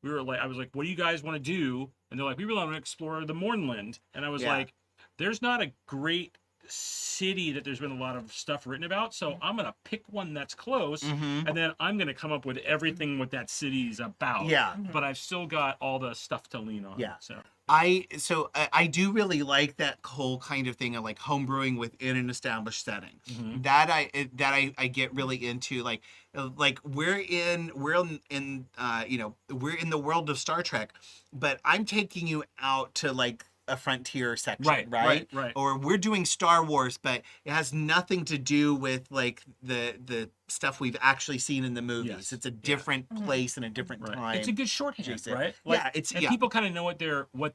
was like, what do you guys want to do? And they're like, we really want to explore the Mornland. And I was Yeah. like, there's not a great city that there's been a lot of stuff written about, so I'm gonna pick one that's close, Mhm. and then I'm gonna come up with everything what that city's about. Yeah. But I've still got all the stuff to lean on. Yeah. So I do really like that whole kind of thing of like homebrewing within an established setting. Mhm. That I get really into. Like we're in you know, we're in the world of Star Trek, but I'm taking you out to like a frontier section, Right. Or we're doing Star Wars, but it has nothing to do with like the stuff we've actually seen in the movies. Yes. It's a different place and a different Right. time. It's a good shorthand, Jason. right? Yeah, it's- and yeah. people kind of know what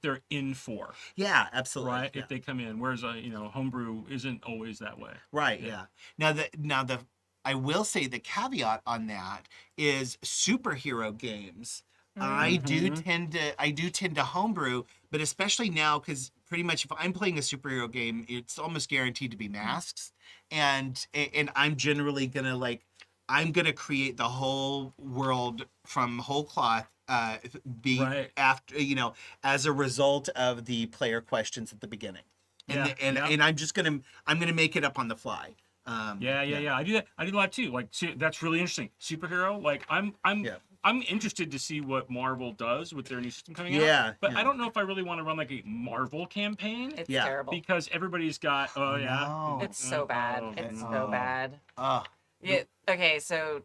they're in for, Yeah, absolutely. right? Yeah. If they come in, whereas homebrew isn't always that way. Right. Yeah. Now the I will say the caveat on that is superhero games. I do tend to homebrew, but especially now because pretty much if I'm playing a superhero game, it's almost guaranteed to be masks, and I'm generally gonna I'm gonna create the whole world from whole cloth. Right. After as a result of the player questions at the beginning, and I'm gonna make it up on the fly. Yeah. I do that. I do a lot too. Like, that's really interesting. Superhero. Like, I'm interested to see what Marvel does with their new system coming out. But I don't know if I really want to run like a Marvel campaign It's Yeah. terrible. because everybody's got. Oh yeah. No. It's so bad. Oh, It's oh. so bad. Oh, Yeah. Okay. So,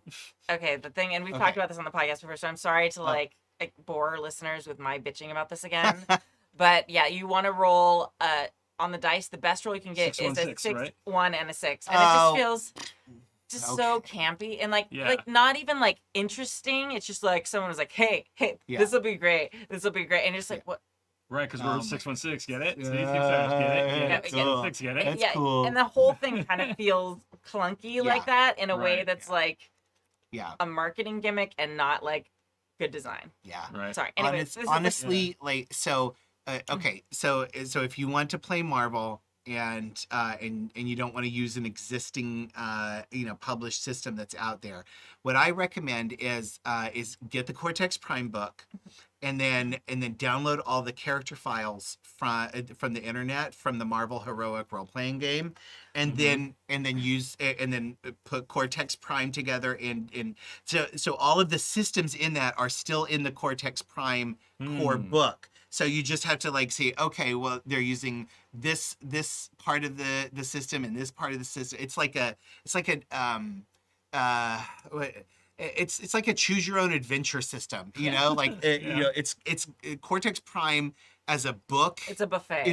the thing, and we've Okay. talked about this on the podcast before, so I'm sorry to like bore listeners with my bitching about this again. But yeah, you want to roll on the dice. The best roll you can get 6, 1, is a 6, 6, right? 1, and a 6, and Oh. it just feels so Okay. campy and like Yeah. not even like interesting. It's just like someone was like, "Hey, Yeah. this will be great. This will be great," and you're just like, "What?" Right, because we're Um, 616. Get it? See, yeah, 6 get it? yeah, Get it? cool. 6 get it? That's yeah, cool. and the whole thing kind of feels clunky like that in a way Right. that's like yeah, a marketing gimmick and not like good design. yeah. Right. Sorry. Anyways, this is Honestly, okay, so if you want to play Marvel and you don't want to use an existing published system that's out there, what I recommend is get the Cortex Prime book, and then download all the character files from the internet from the Marvel Heroic role playing game, and then put Cortex Prime together, and so all of the systems in that are still in the Cortex Prime core book. So you just have to say, okay, well, they're using this part of the system and this part of the system. It's like a choose your own adventure system, it's Cortex Prime as a book. it's a buffet.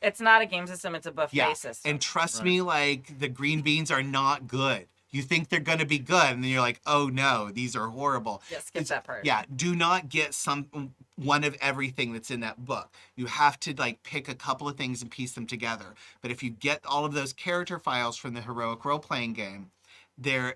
It's not a game system. It's a buffet system. and trust me, the green beans are not good. You think they're going to be good, and then you're like, oh no, these are horrible. Yeah, skip that part. Yeah, do not get one of everything that's in that book. You have to pick a couple of things and piece them together. But if you get all of those character files from the Heroic role-playing game, they're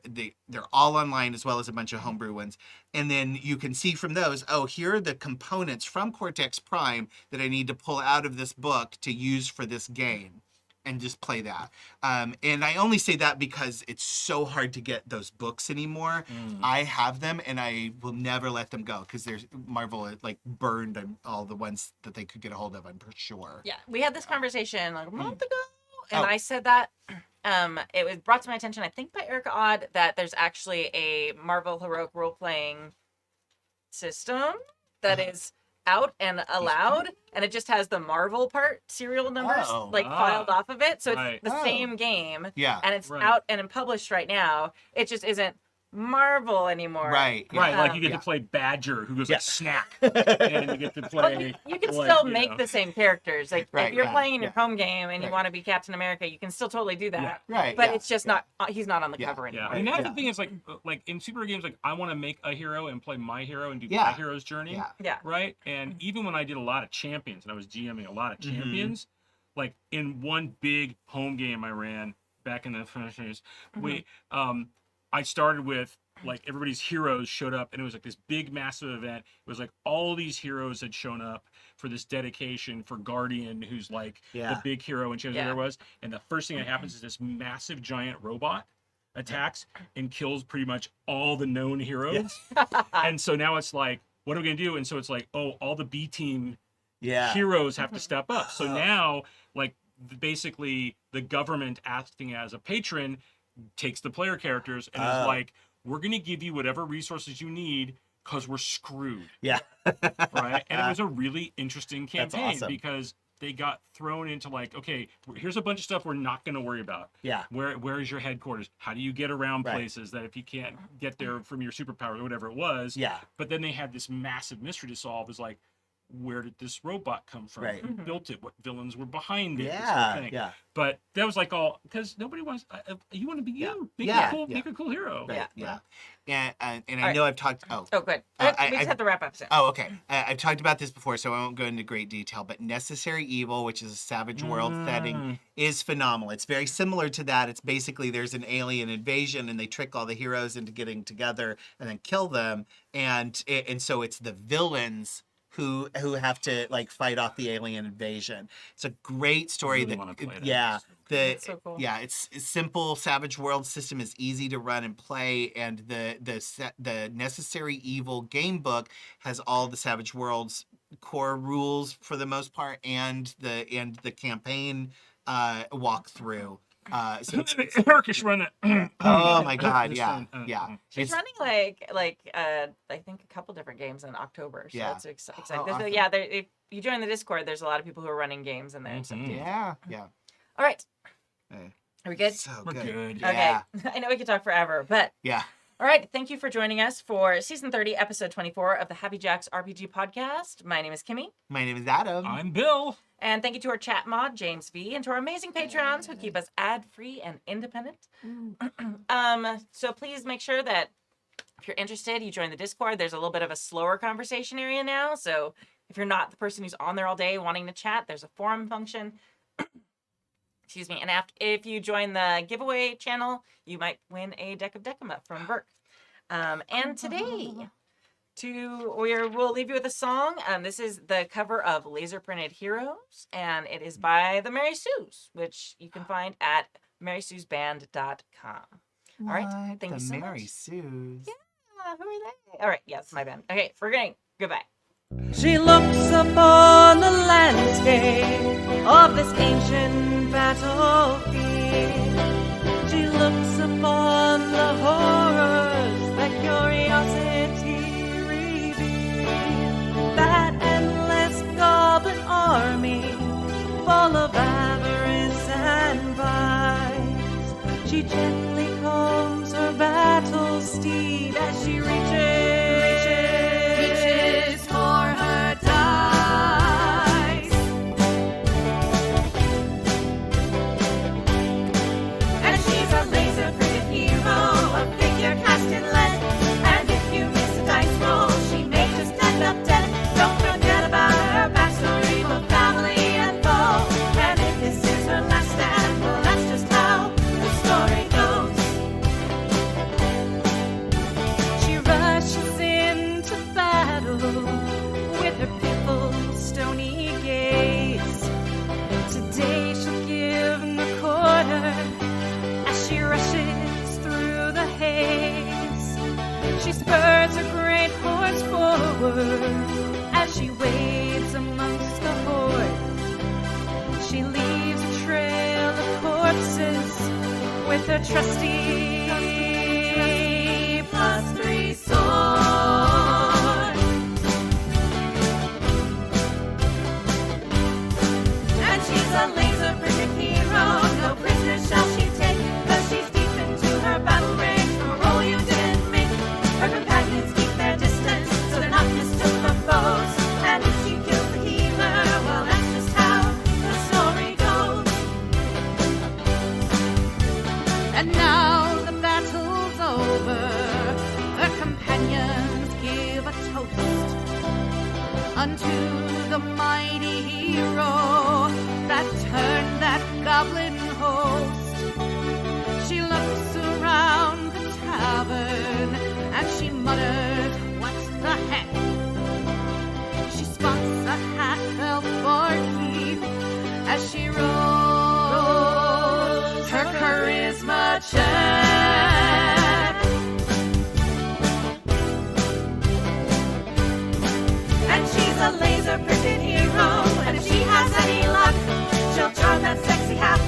all online, as well as a bunch of homebrew ones. And then you can see from those, oh, here are the components from Cortex Prime that I need to pull out of this book to use for this game. And just play that. And I only say that because it's so hard to get those books anymore. I have them, and I will never let them go because Marvel burned all the ones that they could get a hold of. I'm for sure. Yeah, we had this conversation like a month ago, and Oh. I said that it was brought to my attention, I think by Erica Odd, that there's actually a Marvel Heroic role-playing system that is out and allowed, and it just has the Marvel part serial numbers filed off of it, so it's Right. the same game, Yeah. and it's Right. out and published right now. It just isn't Marvel anymore. Right. Yeah. Right, like you get Yeah. to play Badger, who goes Yeah. like snack, and you get to Well, play. you can like, still you make know. the same characters. Like Right, if you're yeah, playing in your yeah. home game and you Right. want to be Captain America, you can still totally do that. Right. But yeah. it's just not. He's not on the Yeah, cover Yeah, anymore. and that's Yeah. the thing is like in superhero games, I want to make a hero and play my hero and do Yeah. my hero's journey. Yeah. Yeah. Right. And even when I did a lot of champions and I was GMing a lot of Mm-hmm. champions, like in one big home game I ran back in the days, we I started with everybody's heroes showed up, and it was this big massive event. It was all these heroes had shown up for this dedication for Guardian, who's the big hero, and she knows who there was. And the first thing that happens is this massive giant robot attacks and kills pretty much all the known heroes. And so now it's what are we gonna do? And so it's all the B team heroes have to step up. So now basically the government acting as a patron takes the player characters and is we're going to give you whatever resources you need because we're screwed. Yeah. Right. And it was a really interesting That's campaign awesome. because they got thrown into okay, here's a bunch of stuff we're not going to worry about. Yeah. Where is your headquarters? How do you get around Right. places that if you can't get there from your superpowers or whatever it was? Yeah. But then they had this massive mystery to solve is where did this robot come from? Right. Who built it? What villains were behind it? this whole Yeah, thing. yeah. But that was like all because nobody wants. You want to be you. Make Yeah, a cool, yeah. make a cool hero. Right, Yeah. yeah. And All I right. know I've talked. Oh, Oh, good. I- we just I've- have to wrap up soon. Oh, okay. I've talked about this before, so I won't go into great detail. But Necessary Evil, which is a Savage World setting, is phenomenal. It's very similar to that. It's basically there's an alien invasion, and they trick all the heroes into getting together and then kill them. And so it's the villains who have to like fight off the alien invasion. It's a great story. Really wanna play that. Yeah. That's so cool. Yeah, it's simple. Savage World system is easy to run and play, and the Necessary Evil game book has all the Savage World's core rules for the most part, and the campaign walkthrough. So Turkish run it. oh my God, This yeah, one, yeah. She's It's- running I think a couple different games in October. So Yeah. it's exciting. Oh, awesome. Yeah, if you join the Discord, there's a lot of people who are running games in there. So. Mhm. Yeah, yeah. All right. Hey. Are we good? So We're good. good. Yeah. Okay. I know we could talk forever, but Yeah. all right. Thank you for joining us for season 30, episode 24 of the Happy Jacks RPG podcast. My name is Kimmy. My name is Adam. I'm Bill. And thank you to our chat mod, James V, and to our amazing patrons who keep us ad-free and independent. So please make sure that if you're interested, you join the Discord. There's a little bit of a slower conversation area now. So if you're not the person who's on there all day wanting to chat, there's a forum function. Excuse me. And if you join the giveaway channel, you might win a deck of Decima from Verk. And today, we'll leave you with a song. This is the cover of Laser Printed Heroes, and it is by the Mary Sues, which you can find at marysuesband.com. All right. Thank you so Mary much. Sues. Yeah, who are they? All right. Yes, my band. Okay, we're going. Goodbye. She looks upon the landscape of this ancient battlefield. She looks upon the horrors that curiosity reveals. That endless goblin army, full of avarice and vice. She gently calms her battle steed as she reaches for her dice. And she's a laser-printed hero, a figure cast in lead. And if you miss a dice roll, she may just end up dead. Don't forget about her backstory, both family and foe. And if this is her last stand, well, that's just how the story goes. She rushes into battle with her people's stony gaze. Today she'll give no quarter as she rushes through the haze. She spurs her great horse forward as she wades amongst the horde. She leaves a trail of corpses with her trusty +3 sword. And she's a laser-printed hero, no prisoners shall she take, 'cause she's deep into her battle range, a role you didn't make. Her companions keep their distance, so they're not mistook for foes. And if she kills the healer, well, that's just how the story goes. And now the battle's over, her companions give a toast unto the mighty hero that turned that goblin host. She looks around the tavern and she mutters, "What the heck?" She spots a half-elf barkeep as she rolls her charisma check. And she's a laser-printed hero, and if she has any luck, she'll charm that sexy half